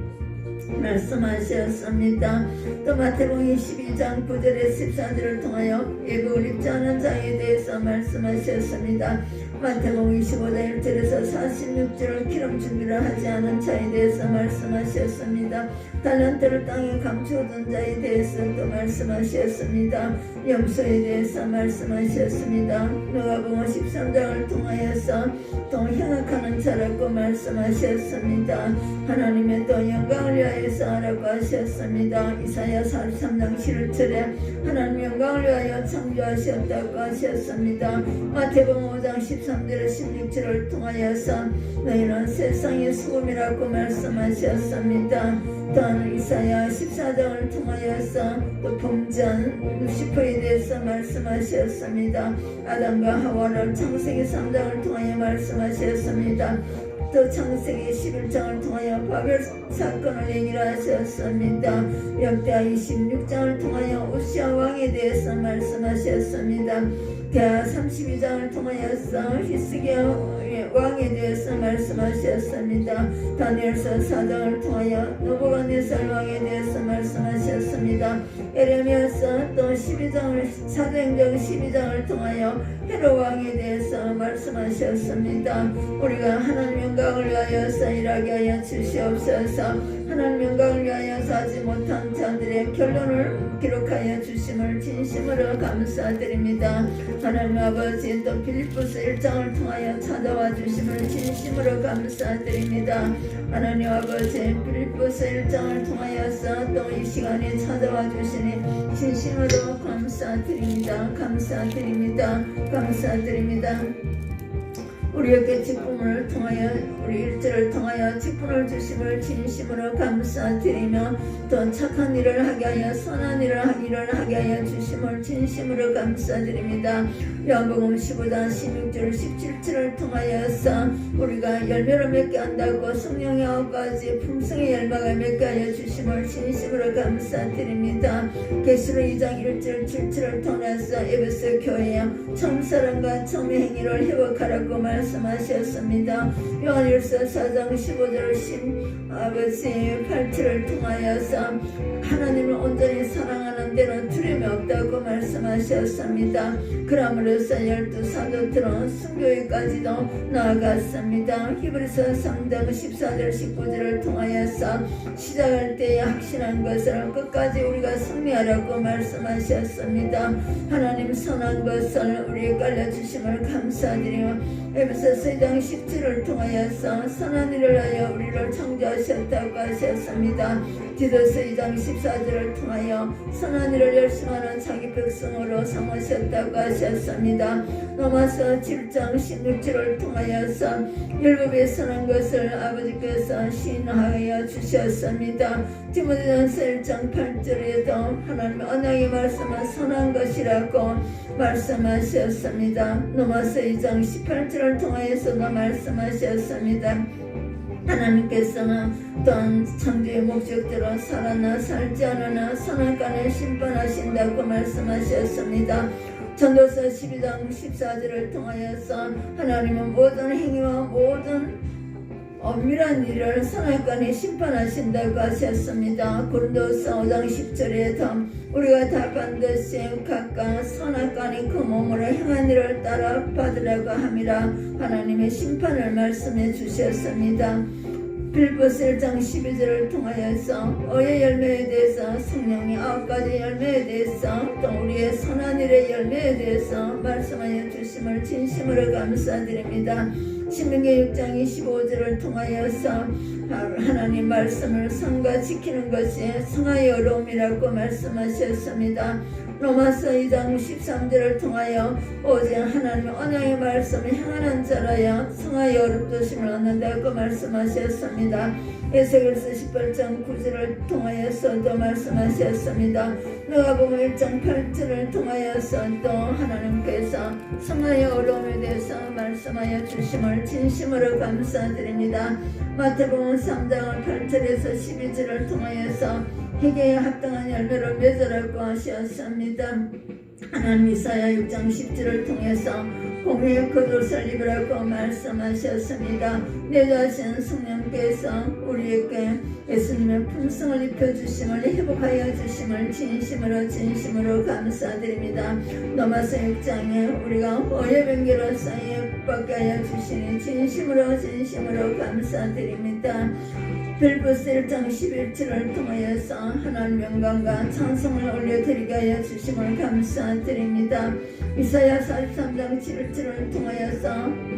말씀하셨습니다. 또 마태복음 22장 9절에 14절을 통하여 예복을 입지 않은 자에 대해서 말씀하셨습니다. 마태복음 25장 1절에서 46절을 기름 준비를 하지 않은 자에 대해서 말씀하셨습니다. 달란트를 땅에 감추어둔 자에 대해서 또 말씀하셨습니다. 염소에 대해서 말씀하셨습니다. 누가복음 13장을 통하여서 또 행악하는 자라고 말씀하셨습니다. 하나님의 또 영광을 위하여서 하라고 하셨습니다. 이사야 43장 11절에 하나님 영광을 위하여 창조하셨다고 하셨습니다. 마태복음 5장 13절에 16절을 통하여서 너희는 세상의 수금이라고 말씀하셨습니다. 또한 이사야 14장을 통하여서 또 범죄한 루시퍼에 대해서 말씀하셨습니다. 아담과 하와를 창세기 3장을 통하여 말씀하셨습니다. 또 창세기 11장을 통하여 바벨 사건을 얘기하셨습니다. 역대하 26장을 통하여 우시아 왕에 대해서 말씀하셨습니다. 대하 32장을 통하여서 히스기야 왕에 대해서 말씀하셨습니다. 다니엘서 4장을 통하여 느부갓네살 왕에 대해서 말씀하셨습니다. 에레미야서 또 12장을 사도행전 12장을 통하여 헤롯 왕에 대해서 말씀하셨습니다. 우리가 하나님 영광을 위하여서 일하게 하여 주시옵소서. 하나님 영광을 위하여서 하지 못한 자들의 결론을 기록하여 주심을 진심으로 감사드립니다. 하나님 아버지 또 빌립보서 1장을 통하여 찾아와 주심을 진심으로 감사드립니다. 하나님 아버지 빌립보서 1장을 통하여서 또 이 시간에 찾아와 주시니 진심으로 감사드립니다. 감사드립니다. 감사드립니다. 우리에게 직분을 통하여 우리 일들을 통하여 직분을 주심을 진심으로 감사드리며 또 착한 일을 하게 하여 선한 일을 하게 하여 주심을 진심으로 감사드립니다. 요한복음 15장 16절 17절을 통하여서 우리가 열매를 맺게 한다고 성령의 9가지 품성의 열매가 맺게 하여 주심을 진심으로 감사드립니다. 계시록 2장 1절 7절을 통해서 에베소 교회에 처음사랑과 처음의 행위를 회복하라고 말씀하셨습니다. 요한일서 4장 15절 아버지 8절을 통하여서 하나님을 온전히 사랑하는 데는 두려움이 없다고 말씀하셨습니다. 그러므로서 12사도들은 순교회까지도 나아갔습니다. 히브리서 3장 14절 19절을 통하여서 시작할 때에 확신한 것을 끝까지 우리가 승리하라고 말씀하셨습니다. 하나님 선한 것을 우리에게 알려주심을 감사드리며 에베소서 2장 10절을 통하여서 선한 일을 하여 우리를 창조하셨다고 하셨습니다. 디도서 2장 14절을 통하여 선한 일을 열심하는 자기 백성으로 삼으셨다고 하셨습니다. 로마서 7장 16절을 통하여서 율법의 선한 것을 아버지께서 시인하여 주셨습니다. 디모데전서 1장 8절에도 하나님의 언약의 말씀은 선한 것이라고 말씀하셨습니다. 로마서 2장 18절을 통하여서도 말씀하셨습니다. 하나님께서는 또한 창조의 목적대로 살았나 살지 않으나 선악간을 심판하신다고 말씀하셨습니다. 전도서 12장 14절을 통하여서 하나님은 모든 행위와 모든 엄밀한 일을 선악간에 심판하신다고 하셨습니다. 고린도서 5장 10절에도 우리가 다 반드시 각각 선악간에 그 몸으로 행한 일을 따라 받으라고 함이라 하나님의 심판을 말씀해 주셨습니다. 빌보스 1장 12절을 통하여서 의의 열매에 대해서 성령의 9가지 열매에 대해서 또 우리의 선한 일의 열매에 대해서 말씀하여 주심을 진심으로 감사드립니다. 신명기 6장 25절을 통하여서 하나님 말씀을 성과 지키는 것이 성화의 어려움이라고 말씀하셨습니다. 로마서 2장 13절을 통하여 오직 하나님의 언약의 말씀을 행하는 자라야 성화의 어렵도심을 얻는다고 말씀하셨습니다. 에스겔서 18장 9절을 통하여서도 말씀하셨습니다. 누가복음 1장 8절을 통하여서도 하나님께서 성화의 어려움에 대해서 말씀하여 주심을 진심으로 감사드립니다. 마태복음 3장 8절에서 12절을 통하여서 회개에 합당한 열매를 맺으라고 하셨습니다. 하나님 이사야 6장 10절을 통해서 공의의 겉옷을 입으라고 말씀하셨습니다. 내 자신 성령께서 우리에게 예수님의 품성을 입혀주심을 회복하여 주심을 진심으로 감사드립니다. 로마서 6장에 우리가 오해 변개로 사이에 받게 하여 주시니 진심으로 감사드립니다. 빌보스 1장 11절을 통하여서 하나님 영광과 찬송을 올려드리게 하여 주심을 감사드립니다. 이사야 43장 7절을 통하여서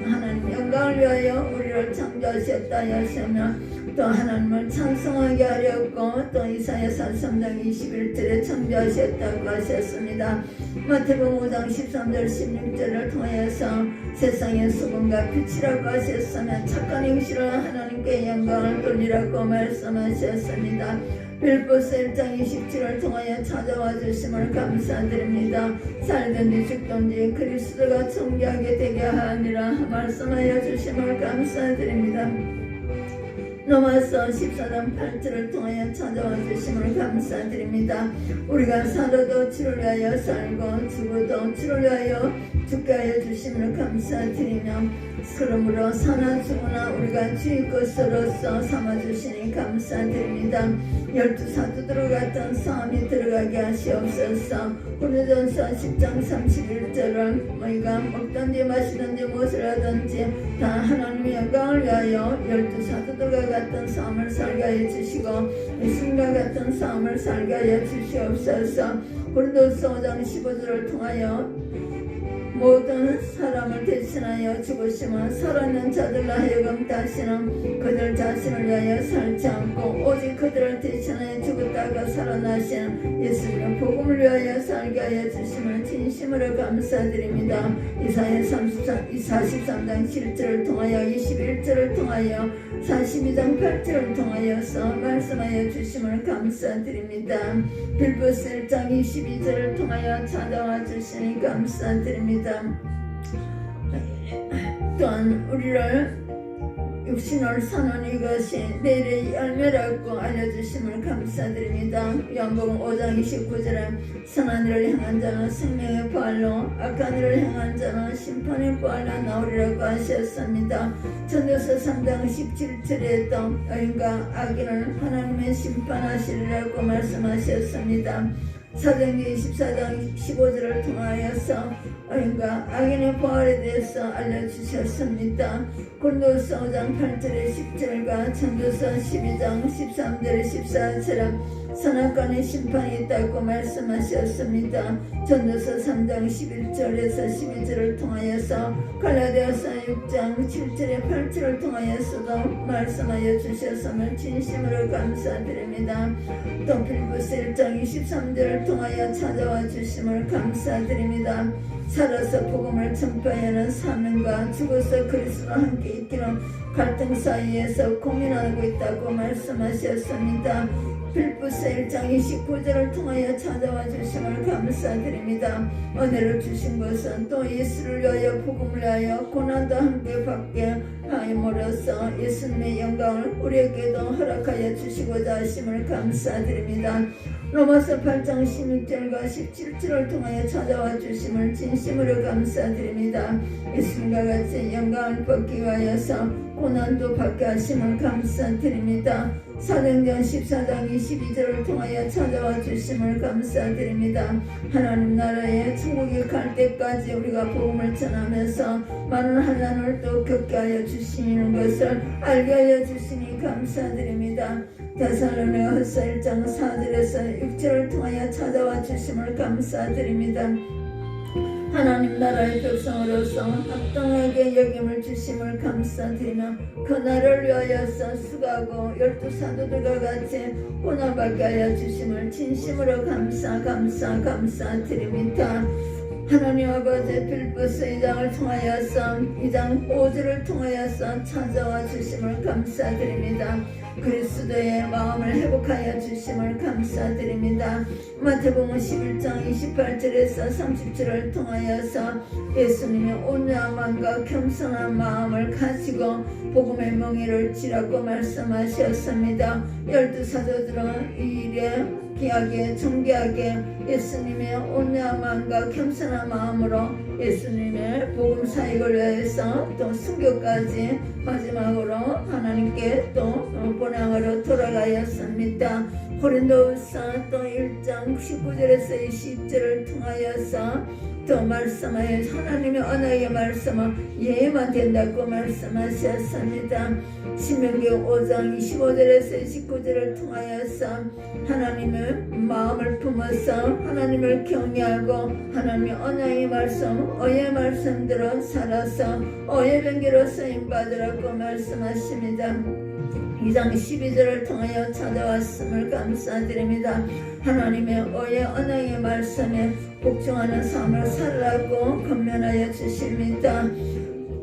하나님 영광을 위하여 우리를 창조하셨다 하시며 또 하나님을 찬송하게 하려고 또 이사야 43장 21절에 창조하셨다고 하셨습니다. 마태복음 5장 13절 16절을 통하여서 세상의 수분과 빛이라고 하셨으며 착한 행실로 하나님께 영광을 돌리라고 말씀하셨습니다. 빌보스 1장 20절을 통하여 찾아와 주심을 감사드립니다. 살든지 죽든지 그리스도가 존귀하게 되게 하니라 말씀하여 주심을 감사드립니다. 로마서 14장 8절을 통하여 찾아와 주심을 감사드립니다. 우리가 살아도 주를 위하여 살고 죽어도 주를 위하여 죽게 하여 주심을 감사드리며 그러므로 사나 죽으나 우리가 주의 것으로서 삼아주시니 감사드립니다. 12사도들과 같은 싸움이 들어가게 하시옵소서. 고린도전서 10장 31절을 우리가 먹든지 마시든지 무엇을 하든지 다 하나님의 영광을 위하여 12사도들과 같은 싸움을 살게 하여 주시고 예수님과 같은 싸움을 살게 하여 주시옵소서. 고린도전서 5장 15절을 통하여 모든 사람을 대신하여 죽으시면 살아있는 자들로 하여금 다시는 그들 자신을 위하여 살지 않고 오직 그들을 대신하여 죽었다가 살아나신 예수님의 복음을 위하여 살게 하여 주심을 진심으로 감사드립니다. 이사야 43장 7절을 통하여 21절을 통하여 42장 8절을 통하여서 말씀하여 주심을 감사드립니다. 빌보스 1장 22절을 통하여 찾아와 주시니 감사드립니다. 또한 우리를 육신을 사는 이것이 내일의 열매라고 알려주심을 감사드립니다. 요한복음 5장 29절에 선한 일을 행한 자는 생명의 부활로 악한 일을 행한 자는 심판의 부활로 나오리라고 하셨습니다. 전도서 3장 17절에도 의인과 악인을 하나님의 심판하시리라고 말씀하셨습니다. 사도행전 24장 15절을 통하여서 의인과 악인의 부활에 대해서 알려주셨습니다. 고린도서 5장 8절에 10절과 전도서 12장 13절에 14절은 선악간의 심판이 있다고 말씀하셨습니다. 전도서 3장 11절에서 12절을 통하여서 갈라디아서 6장 7절에 8절을 통하여서도 말씀하여 주셨음을 진심으로 감사드립니다. 또 빌보스 1장 23절을 통하여 찾아와 주심을 감사드립니다. 살아서 복음을 전파하는 사명과 죽어서 그리스도와 함께 있기는 갈등 사이에서 고민하고 있다고 말씀하셨습니다. 빌보스 1장 29절을 통하여 찾아와 주심을 감사드립니다. 은혜를 주신 것은 또 예수를 위하여 복음을 위하여 고난도 함께 받게 하임으로써 예수님의 영광을 우리에게도 허락하여 주시고자 하심을 감사드립니다. 로마서 8장 16절과 17절을 통하여 찾아와 주심을 진심으로 감사드립니다. 예수님과 같이 영광을 받기 위하여서 고난도 받게 하심을 감사드립니다. 사도행전 14장 22절을 통하여 찾아와 주심을 감사드립니다. 하나님 나라에 천국에 갈 때까지 우리가 복음을 전하면서 많은 환난을 또 겪게 하여 주시는 것을 알게 하여 주시니 감사드립니다. 데살로니가후서 1장 4절에서 6절을 통하여 찾아와 주심을 감사드립니다. 하나님 나라의 백성으로서 합당하게 여김을 주심을 감사드리며 그 나라를 위하여서 수고하고 12사도들과 같이 고난받게 하여 주심을 진심으로 감사드립니다. 하나님 아버지 빌보스 2장을 통하여서 2장 5절을 통하여서 찾아와 주심을 감사드립니다. 그리스도의 마음을 회복하여 주심을 감사드립니다. 마태복음 11장 28절에서 30절을 통하여서 예수님의 온유함과 겸손한 마음을 가지고 복음의 멍에를 쥐라고 말씀하셨습니다. 12사도들은 이 일에 귀하게 존귀하게 예수님의 온유함과 겸손한 마음으로 예수님의 복음 사역을 위해서 또 순교까지 마지막으로 하나님께 또 본향으로 돌아가였습니다. 고린도후서 또 1장 19절에서 20절을 통하여서 또 말씀하여 하나님의 언어의 말씀은 예만 된다고 말씀하셨습니다. 신명기 5장 25절에서 29절을 통하여서 하나님의 마음을 품어서 하나님을 경외하고 하나님의 언어의 말씀, 어의 말씀대로 살아서 어의 변기로 쓰임받으라고 말씀하십니다. 2장 12절을 통하여 찾아왔음을 감사드립니다. 하나님의 어의 언어의 말씀에 복종하는 삶을 살라고 권면하여 주십니다.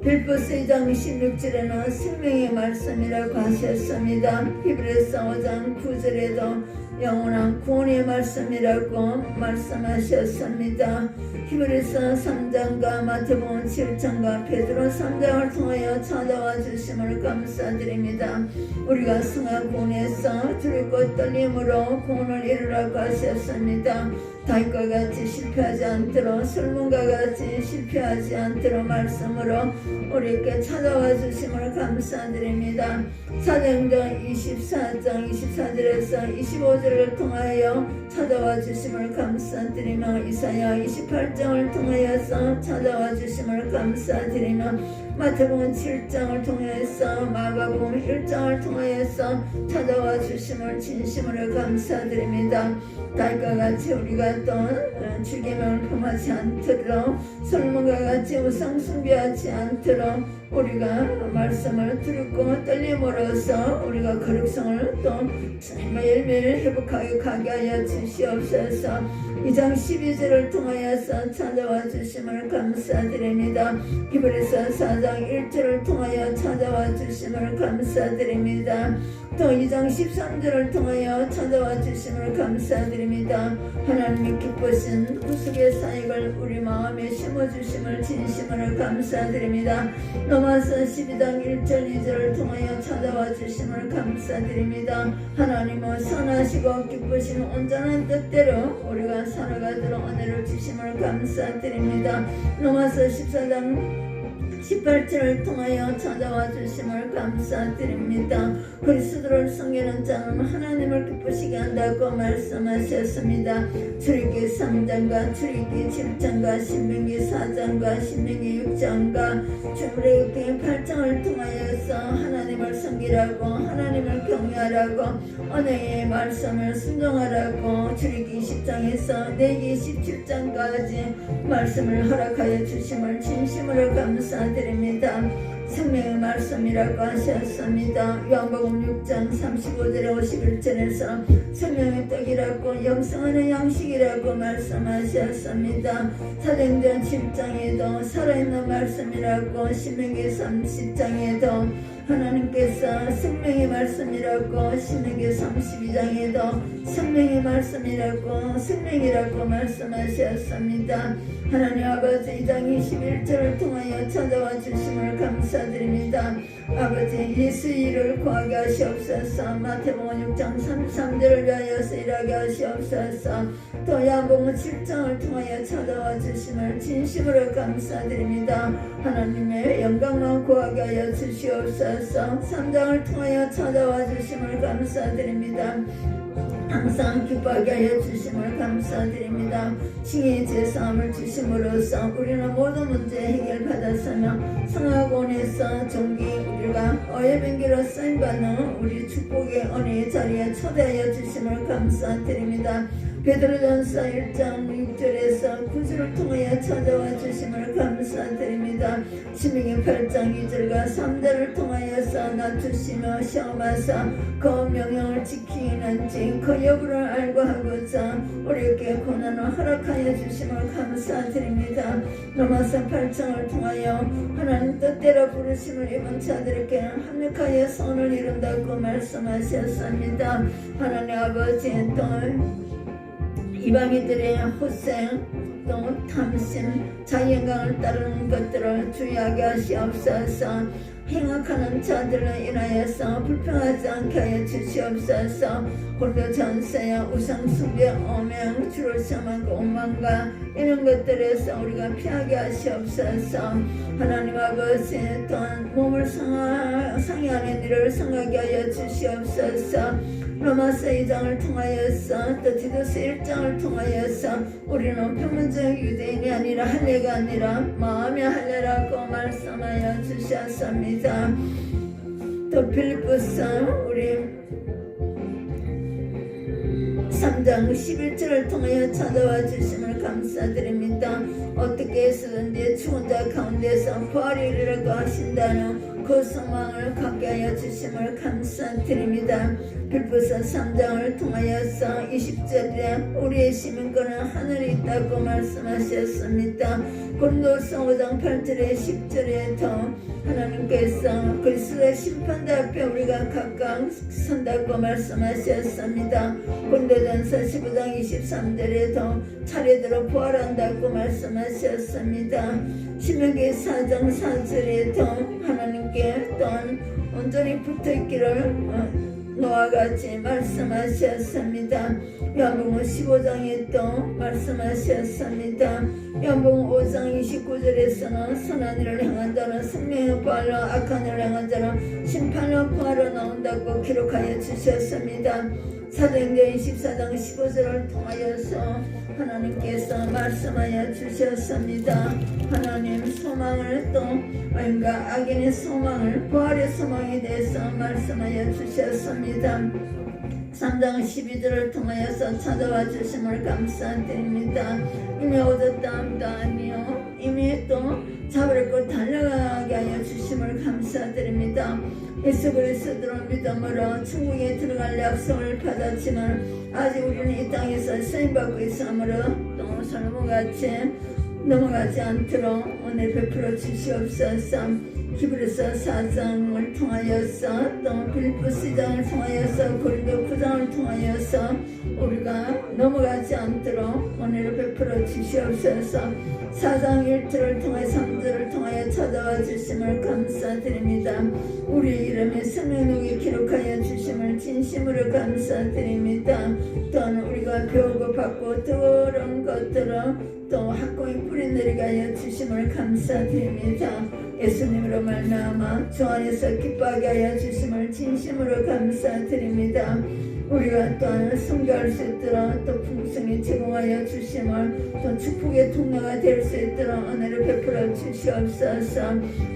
빌보스 2장 16절에는 생명의 말씀이라고 하셨습니다. 히브리서 5장 9절에도 영원한 구원의 말씀이라고 말씀하셨습니다. 히브리서 3장과 마태복음 7장과 베드로 3장을 통하여 찾아와 주심을 감사드립니다. 우리가 승하 구원에서 두렵고 떨림으로 구원을 이루라고 하셨습니다. 다윗과 같이 실패하지 않도록 솔몬과 같이 실패하지 않도록 말씀으로 우리에게 찾아와 주심을 감사드립니다. 사도행전 24장 24절에서 25절을 통하여 찾아와 주심을 감사드리며 이사야 28장을 통하여서 찾아와 주심을 감사드리며 마태복음 7장을 통해서 마가복음 1장을 통하여서 찾아와 주심을 진심으로 감사드립니다. 다윗과 같이 우리가 또 죽임을 범하지 않도록 솔몬과 같이 우상 숭배하지 않도록 우리가 말씀을 듣고 떨림으로써 우리가 거룩성을 또 매일매일 회복하게 가게 하여 주시옵소서. 2장 12절을 통하여서 찾아와 주심을 감사드립니다. 히브리서 4장 1절을 통하여 찾아와 주심을 감사드립니다. 또 2장 13절을 통하여 찾아와 주심을 감사드립니다. 하나님이 기쁘신 구속의 사역을 우리 마음에 심어주심을 진심으로 감사드립니다. 로마서 12장 1절 2절을 통하여 찾아와 주심을 감사드립니다. 하나님은 선하시고 기쁘신 온전한 뜻대로 우리가 살아가도록 은혜를 주심을 감사드립니다. 로마서 14장 18절을 통하여 찾아와 주심을 감사드립니다. 그리스도를 섬기는 자는 하나님을 기쁘시게 한다고 말씀하셨습니다. 출애굽기 3장과 출애굽기 7장과 신명기 4장과 신명기 6장과 출애굽기 8장을 통하여서 하나님을 섬기라고 하나님을 경외하라고 언어의 말씀을 순종하라고 출애굽기 10장에서 내기 17장까지 말씀을 허락하여 주심을 진심으로 감사드립니다. 생명의 말씀이라고 하셨습니다. 요한복음 6장 35절에 51절에서 생명의 떡이라고 영생하는 양식이라고 말씀하셨습니다. 사도행전 7장에도 살아있는 말씀이라고 신명기 30장에도 하나님께서 생명의 말씀이라고 신명기 32장에도 생명의 말씀이라고 생명이라고 말씀하셨습니다. 하나님 아버지 2장 21절을 통하여 찾아와 주심을 감사드립니다. 아버지 예수 일을 구하게 하시옵소서. 마태복음 6장 33절을 위하여서 일하게 하시옵소서. 또 야복음 7장을 통하여 찾아와 주심을 진심으로 감사드립니다. 하나님의 영광만 구하게 하여 주시옵소서. 3장을 통하여 찾아와 주심을 감사드립니다. 항상 기뻐하게 하여 주심을 감사드립니다. 칭의 제사함을 주심으로써 우리는 모든 문제 해결받았으며 성화원에서 종기 우리가 어예병기로 쓰임받는 우리 축복의 은혜의 자리에 초대하여 주심을 감사드립니다. 베드로전서 1장 6절에서 9절을 통하여 찾아와 주심을 감사드립니다. 신명기 8장 2절과 3절을 통하여서 낮추시며 시험하사 그 명령을 지키는지 그 여부를 알고 하고자 우리에게 고난을 허락하여 주심을 감사드립니다. 로마서 8장을 통하여 하나님 뜻대로 부르심을 입은 자들에게는 합력하여 선을 이룬다고 말씀하셨습니다. 하나님 아버지 또 이방인들의 호생 또 탐심 자기영광을 따르는 것들을 주의하게 하시옵소서. 행악하는 자들로 인하여서 불평하지 않게 하여 주시옵소서. 홀도 전세야 우상숭배 오명 주를 시험하고 오만과 이런 것들에서 우리가 피하게 하시옵소서. 하나님 아버지 또한 몸을 상해하는 일을 성하게 하여 주시옵소서. 로마서 2장을 통하여서 또 디도서 1장을 통하여서 우리는 표면적 유대인이 아니라 할례가 아니라 마음의 할례라고 말씀하여 주셨습니다. 또 빌립보서 우리 3장 11절을 통하여 찾아와 주심을 감사드립니다. 어떻게 해서든지 죽은 자 가운데서 부활이 이르려고 하신다는 그 소망을 갖게 하여 주심을 감사드립니다. 빌립보서 3장을 통하여서 20절에 우리의 시민권은 하늘에 있다고 말씀하셨습니다. 고린도서 5장 8절에 10절에 더 하나님께서 그리스도의 심판대 앞에 우리가 각각 선다고 말씀하셨습니다. 고린도전서 15장 23절에 더 차례대로 부활한다고 말씀하셨습니다. 신명기 4장 4절에 더 하나님께 또한 온전히 붙어있기를 노아와 같이 말씀하셨습니다. 요한복음 15장에 또 말씀하셨습니다. 요한복음 5장 29절에서는 선한 일을 행한 자는 생명의 부활로 악한 일을 행한 자는 심판의 부활로 나온다고 기록하여 주셨습니다. 사도행전 24장 15절을 통하여서 하나님께서 말씀하여 주셨습니다. 하나님 소망을 또 뭔가 악인의 소망을 부활의 소망에 대해서 말씀하여 주셨습니다. 3장 12절을 통하여서 찾아와 주심을 감사드립니다. 이미 얻었다 함도 아니요 이미 또 잡으려고 달려가게 하여 주심을 감사드립니다. 예수 그리스도로 믿음으로 천국에 들어갈 약속을 받았지만 아직 우리는 이 땅에서 쓰임받고 있으므로 또 솔로몬같이 넘어가지 않도록 오늘 베풀어 주시옵소서. 히브리서 4장을 통하여서 또 빌립보서 2장을 통하여서 고린도 9장을 통하여서 우리가 넘어가지 않도록 오늘 베풀어 주시옵소서. 4장 1절을 통해 3절을 통하여 찾아와 주심을 감사드립니다. 우리 이름에 생명록에 기록하여 주심을 진심으로 감사드립니다. 또한 우리가 배우고 받고 들은 것들을 또 학고에 뿌리내리게 하여 주심을 감사드립니다. 예수님으로 말미암아 주 안에서 기뻐하게 하여 주심을 진심으로 감사드립니다. 우리가 또한 성교할 수 있도록 또 풍성히 제공하여 주심을 또 축복의 통로가 될 수 있도록 은혜를 베풀어 주시옵소서.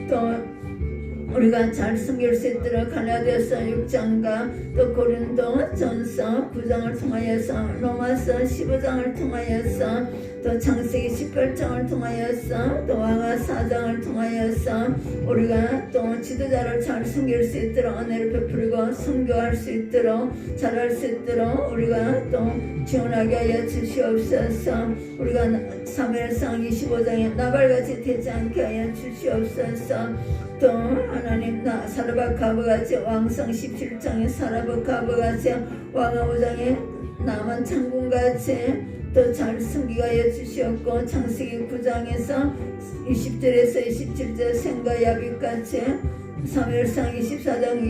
또 우리가 잘 섬길 수 있도록 갈라디아서 6장과 또 고린도 전서 9장을 통하여서 로마서 15장을 통하여서 또 창세기 18장을 통하여서 또 왕하 4장을 통하여서 우리가 또 지도자를 잘 섬길 수 있도록 은혜를 베풀고 선교할 수 있도록 잘할 수 있도록 우리가 또 지원하게 하여 주시옵소서. 우리가 사무엘상 25장에 나발같이 되지 않게 하여 주시옵소서. 또 하나님 사르밧가브같이 왕성 17장에 사르밧가브같이 왕하 5장에 남한 창군같이 또 잘 숨기게 하여 주시옵고 창세기 9장에서 20절에서 27절 생과 야빗같이 사무엘상 24장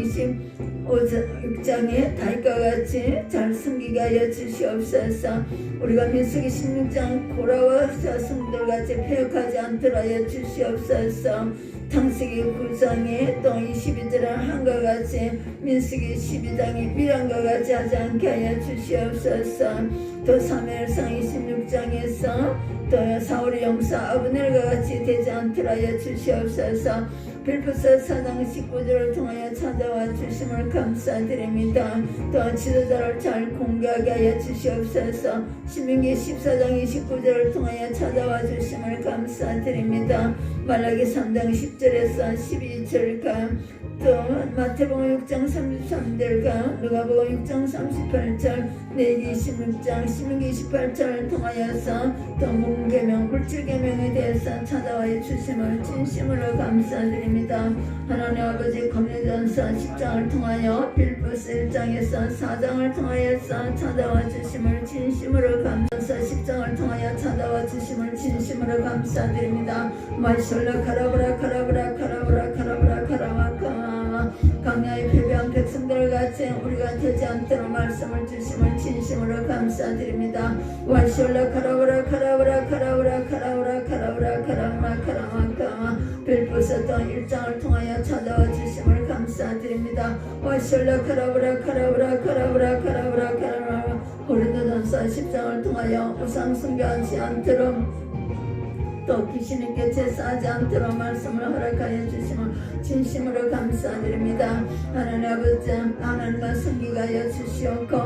25장에 다윗과 같이 잘 섬기게 하여 주시옵소서. 우리가 민수기 16장 고라와 자손들 같이 패역하지 않도록 하여 주시옵소서. 창세기 9장에 또 22절에 한과 같이 민수기 12장에 미란과 같이 하지 않게 하여 주시옵소서. 또 사무엘상 26장에서 또 사울의 용사 아브넬과 같이 되지 않도록 하여 주시옵소서. 빌보서 4장 19절을 통하여 찾아와 주심을 감사드립니다. 또 지도자를 잘 공개하게 하여 주시옵소서. 신명기 14장 29절을 통하여 찾아와 주심을 감사드립니다. 말라기 3장 10절에서 12절과 또 마태복음 6장 33절과 누가복음 6장 38절 내기 26장 신명기 28절을 통하여서 또 문계명 불칠계명에 대해서 찾아와 주심을 진심으로 감사드립니다. 하나님 아버지 검례전서 10장을 통하여 빌보서 1장에서 4장을 통하여서 찾아와 주심을 진심으로 감사서 10장을 통하여 찾아와 주심을 진심으로 감사드립니다. 마이솔라 카라브라 카라브라 카라브라 카라브라 카라마카 강야에 패배한 백성들 같이 우리가 되지 않도록 말씀을 주심을 진심으로 감사드립니다. 와시올라 카라브라 카라브라 카라브라 카라브라 카라브라 카라마 카라마카 빌보서 또 1장을 통하여 찾아와 주심을 감사드립니다. 와시올라 카라브라 카라브라 카라브라 카라브라 카라마 고린도전서 10장을 통하여 우상 숭배하지 않도록 또 귀신에게 제사하지 않도록 말씀을 허락하여 주심을 진심으로 감사드립니다. 하나님 아버지 하나님과 섬기게 하여 주시옵고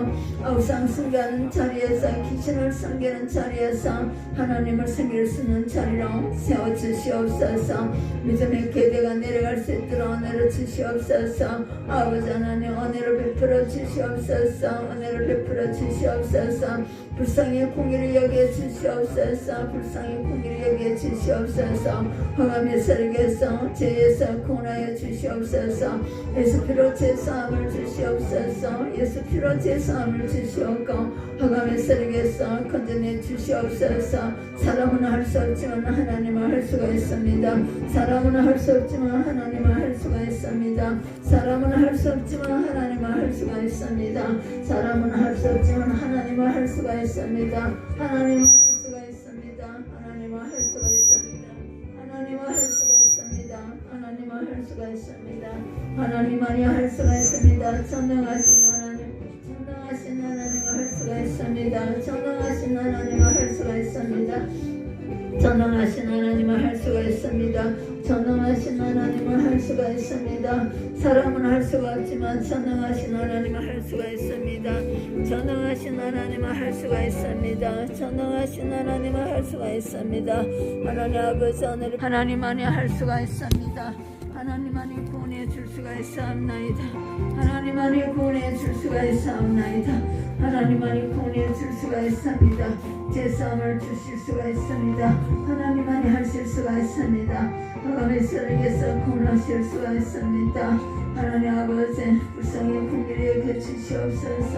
우상 숭배하는 자리에서 귀신을 섬기는 자리에서 하나님을 섬길 수 있는 자리로 세워주시옵소서. 믿음의 계대가 내려갈 수 있도록 은혜를 주시옵소서. 아버지 하나님 은혜를 베풀어 주시옵소서. 은혜를 베풀어 주시옵소서. 불쌍히 공의를 여겨 주시옵소서. 불쌍히 공의를 여겨 주시옵소서. 허감의 설계서 죄에서 구원하여 주시옵소서. 예수 피로 제사함을 주시옵소서. 예수 피로 제사함을 주시옵고 허감의 설계서 건져내 주시옵소서. 사람은 할 수 없지만 하나님은 할 수가 있습니다. 사람은 할 수 없지만 하나님은 할 수가 있습니다. 사람은 할 수 없지만 하나님은 할 수가 있습니다. 사람은 할 수 없지만 하나님은 할 수가 있습니다. 하나님은 할 수가 있습니다. 하나님은 할 수가 있습니다. 하나님은 할 수가 있습니다. 하나님은 할 수가 있습니다. 하나님만이 할 수가 있습니다. 전능하신 하나님, 전능하신 하나님은 할 수가 있습니다. 전능하신 하나님은 할 수가 있습니다. 전능하신 하나님은 할 수가 있습니다. 전능하신 하나님은 할 수가 있습니다. 사람은 할 수가 없지만 전능하신 하나님은 할 수가 있습니다. 전능하신 하나님은 할 수가 있습니다. 전능하신 하나님은 할 수가 있습니다. 하나님 아버지 오늘 하나님만이 할 수가 있습니다. 하나님만이 구원해 줄 수가 있사옵나이다. 하나님만이 구원해 줄 수가 있사옵나이다. 하나님만이 구원해 줄 수가 있습니다. 제사함을 주실 수가 있습니다. 하나님만이 하실 수가 있습니다. 허감의 설에서 구원하실 수가 있습니다. 하나님 아버지 불쌍히 긍휼히 여겨 주시옵소서.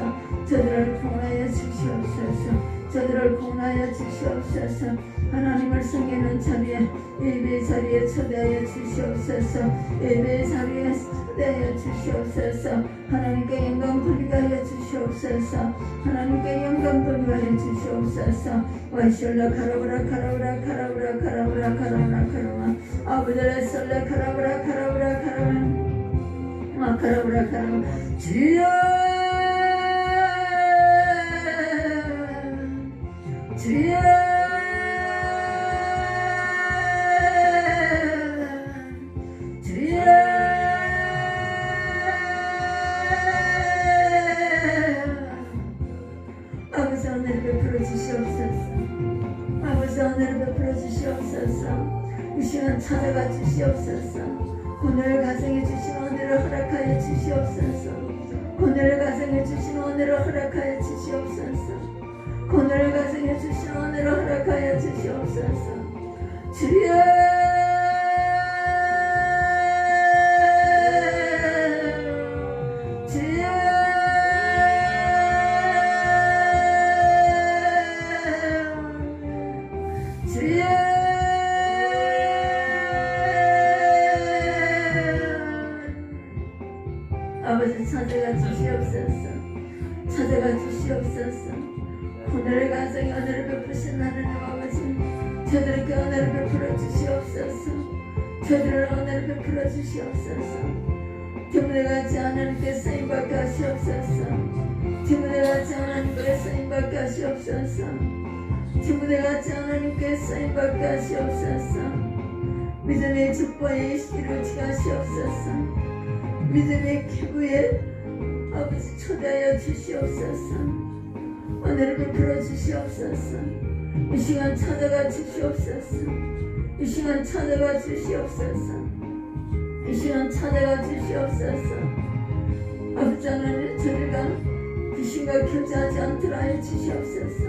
저들을 구원하여 주시옵소서. 저들을 구원하여 주시옵소서. 하나님을 섬기는 자리에 예배 자리에 초대하여 주시옵소서. 예배 자리에 초대하여 주시옵소서. 하나님께 영광 돌리게 하여 주시옵소서. 하나님께 영광 돌리게 하여 주시옵소서. 와이쇼라 카라브라 카라브라 카라브라 카라브라 카라브라 카라브라 아브들의 솔라 카라브라 카라브라 카라브라 카라브라 카라브라 주여 주여 주여 아버지 은혜를 베풀어 주시옵소서. 아버지 은혜를 베풀어 주시옵소서. 이 시간 찾아가 주시옵소서. 오늘 가정해 주신 은혜를 허락하여 주시옵소서. 오늘 가정해 주신 은혜를 허락하여 주시옵소서. 오늘 가정해 주신 은혜를 허락하여 주시옵소서. 주여 주여 주여 아버지 찾아가 주시옵소서. 찾아가 주시옵소서. 오늘의 가정에 은혜를 베푸신 하나님 아버지, 저들에게 은혜를 베풀어 주시옵소서. 저들을 은혜를 베풀어 주시옵소서. 때문에 같이 하나님께 쓰임받게 하시옵소서. 때문에 같이 하나님께 쓰임받게 하시옵소서. 때문에 같이 하나님께 쓰임받게 하시옵소서. 믿음의 축복에 이루어지게 하시옵소서. 믿음의 기부에 아버지 초대하여 주시옵소서. 은혜를 베풀어 주시옵소서. 이 시간 찾아가 주시옵소서. 이 시간 찾아가 주시옵소서. 이 시간 찾아가 주시옵소서. 아버지 하나님, 저희가 귀신과 교제하지 않도록 하여 주시옵소서.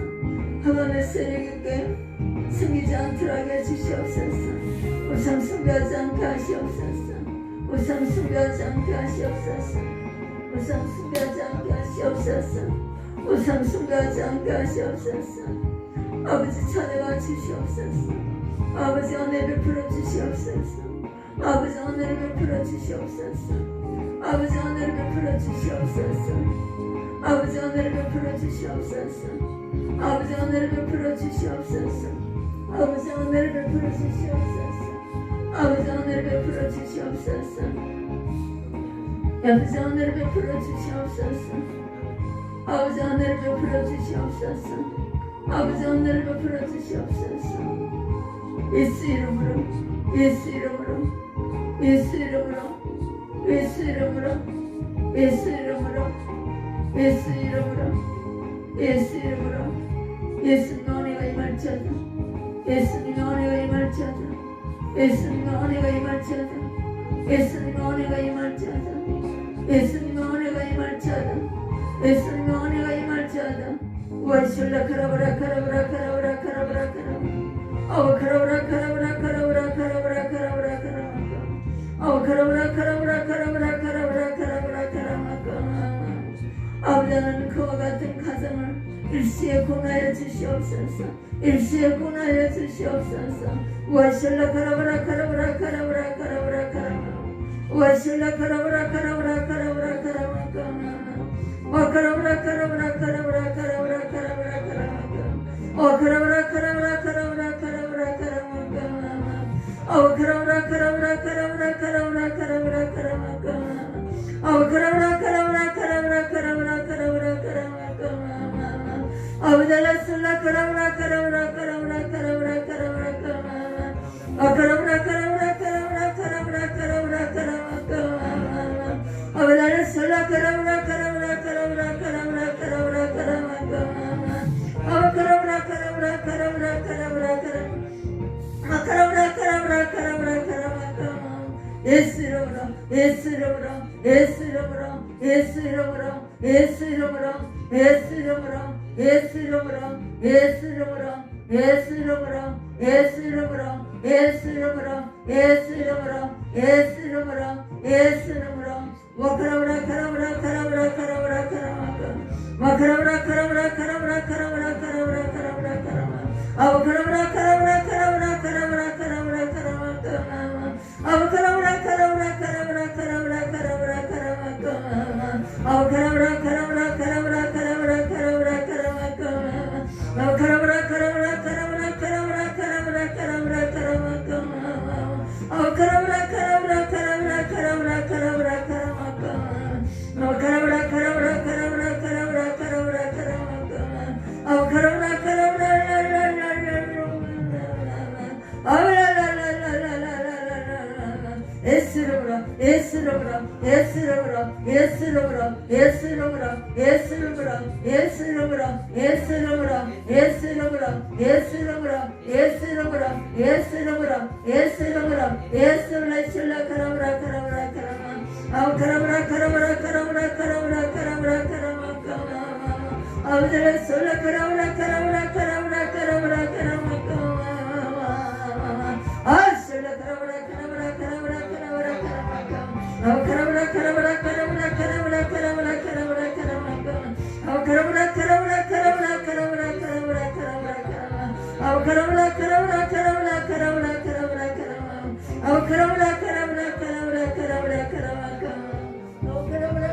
하나님의 세력에게 생기지 않도록 하여 주시옵소서. 우상 숭배하지 않게 하시옵소서. 우상 숭배하지 않게 하시옵소서. 우상 숭배하지 않게 하시옵소서. 우상 숭배하지 않게 하시옵소서. 아버지 찾아가 주시옵소서. 아버지 은혜 베풀어 주시옵소서. 아버지 은혜를 베풀어 주시옵소서. 아버지 은혜를 베풀어 주시옵소서. 아버지 은혜를 베풀어 주시옵소서. 아버지 은혜를 베풀어 주시옵소서. 아버지 은혜를 베풀어 주시옵소서. 아버지 은혜를 베풀어 주시옵소서. 아버지 은혜를 베풀어 주시옵소서. 아버지 은혜를 베풀어 주시옵소서. 아버지 은혜를 베풀어 주시옵소서. 예수 이름으로, 예수 이름으로, 예수 이름으로, 예수 이름으로, 예수 이름으로, 예수 이름으로, 예수 이름으로, 예수님의 은혜가 임할지어다. 예수님의 은혜가 임할지어다. 예수님의 은혜가 임할지어다. 예수님의 은혜가 임할지어다. 예수님의 은혜가 임할지어다. 예수님의 은혜가 임할지어다. 와실라 카라브라 카라브라 카라브라 카라브라 카라브라 아우 카라브라 카라브라 카라브라 카라브라 카라브라 카라브라 아우 카라브라 카라브라 카라브라 카라브라 카라브라 카라브라 아버지 하나님, 그와 같은 가정을 일시에 권하여 주시옵소서. 일시에 권하여 주시옵소서. 와실라 카라브라 카라브라 카라브라 카라브라 카라브라 와실라 카라브라 카라브라 카라브라 카라브라 와 카라브라 카라브라 카라브라 카라브라 카라브라 카라브라 와 카라브라 카라브라 카라브라 카라브라 카라브라 와 카라브라 카라브라 카라브라 카라브라 카라브라 카라브라 와 카라브라 카라브라 카라브라 카라브라 카라브라 카라브라 아버지 알라슬라 카라브라 카라브라 카라브라 카라브라 카라브라 와 카라브라 카라브라 카라브라 카라브라 카라브라 카라브라 아버지 알라슬라 카라브라 카라브라 카라브라 카라브라 카라브라 카라브라 아버 카라브라 카라브라 카라브라 카라브라 카라브라 카라브라 카라브라 카라브라 카라브라 예수 이름으로, 예수 이름으로, 예수 이름으로, 예수 이름으로, 예수 이름으로, 예수 이름으로, 예수 이름으로, 예수 이름으로, 예수 이름으로, 예수 이름으로, 예수 이름으로, 예수 이름으로, 예수 이름으로, 예수 이름으로 와카라브라 카라브라 카라브라 카라브라 카라브라 와카라브라 카라브라 카라브라 카라브라 카라브라 카라브라 카라브라 아우 카라브라 카라브라 카라브라 카라브라 카라브라 카라브라 아우 카라브라 카라브라 카라브라 카라브라 카라브라 카라브라 아우 카라브라 카라브라 카라브라 카라브라 카라브라 카라브라 아우 카라브라 카라브라 카라브라 카라브라 카라브라 카라브라 카라브라 아우 카라브라 카라브라 카라브라 카라브라 카라브라 카라브라 아우 카라브라 카라브라 카라브라 카라브라 카라브라 카라브라 아우 카라브라 카라브라 예수로 예수로 예수로 예수로 예수로 예수로 예수로 예수로 예수로 예수로 예수로 예수로 예수로 예수로 실라 카라브라 카라브라 카라마 아우 카라브라 카라브라 카라브라 카라브라 카라브라 카라마 아우들 솔라 카라브라 카라브라 카라브라 카라브라 카라마 아 솔라 카라브라 카라브라 카라브라 카라브라 카라마 아우 카라브라 카라브라 카라브라 카라브라 카라브라 카라브라 카라마 아우 카라브라 카라브라 카라브라 카라브라 카라브라 카라브라 아우 카라브라 카라브라 카라브라 카라브라 카라브라 카라마 아우 카라브라 카라브라 카라브라 카라브라 카라마 아우 카라브라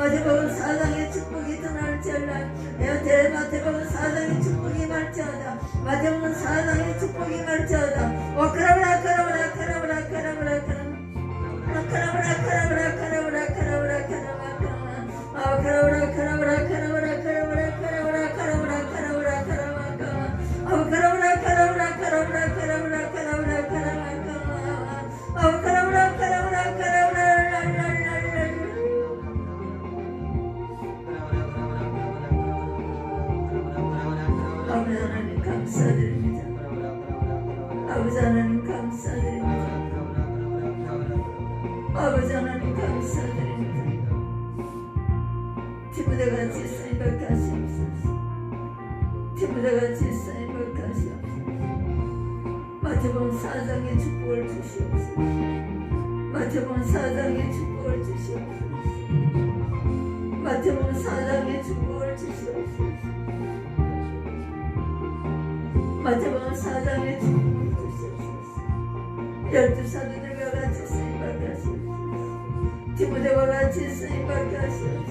마태복음 4장의 축복이 떠날지어다. 마태복음 4장의 축복이 말지어다. 마태복음 4장의 축복이 말지어다. 아버지 하나님 감사드립니다. 아버지 하나님 감사드립니다. 아버지 하나님 감사드립니다. 디모데같이 쓰임받게 하시옵소서. 디모데같이 쓰임받게 하시옵소서. 마태복음 4장의 축복을 주시옵소서. 마태복음 4장의 축복을 주시옵소서. 마태복음 4장의 축복을 주시옵소서. 마태복음 4장의 축복을 주시옵소서. 12사도들과 같이 쓰임받게 하시옵소서. 디모데와 같이 쓰임받게 하시옵소서.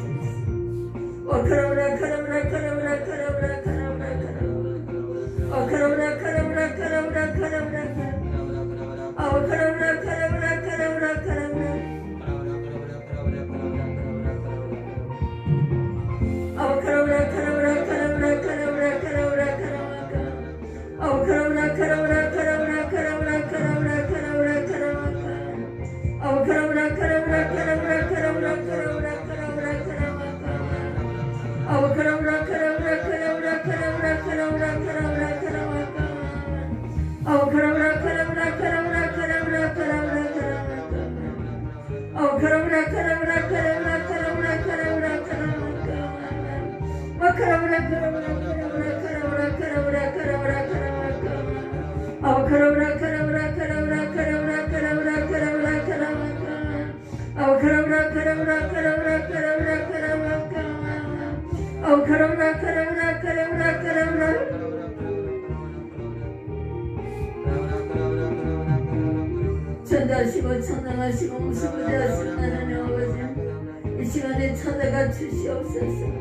전도하시고 청량하시고 무수부대하시는 하나님 아버지, 이 시간에 찾아가 주시옵소서.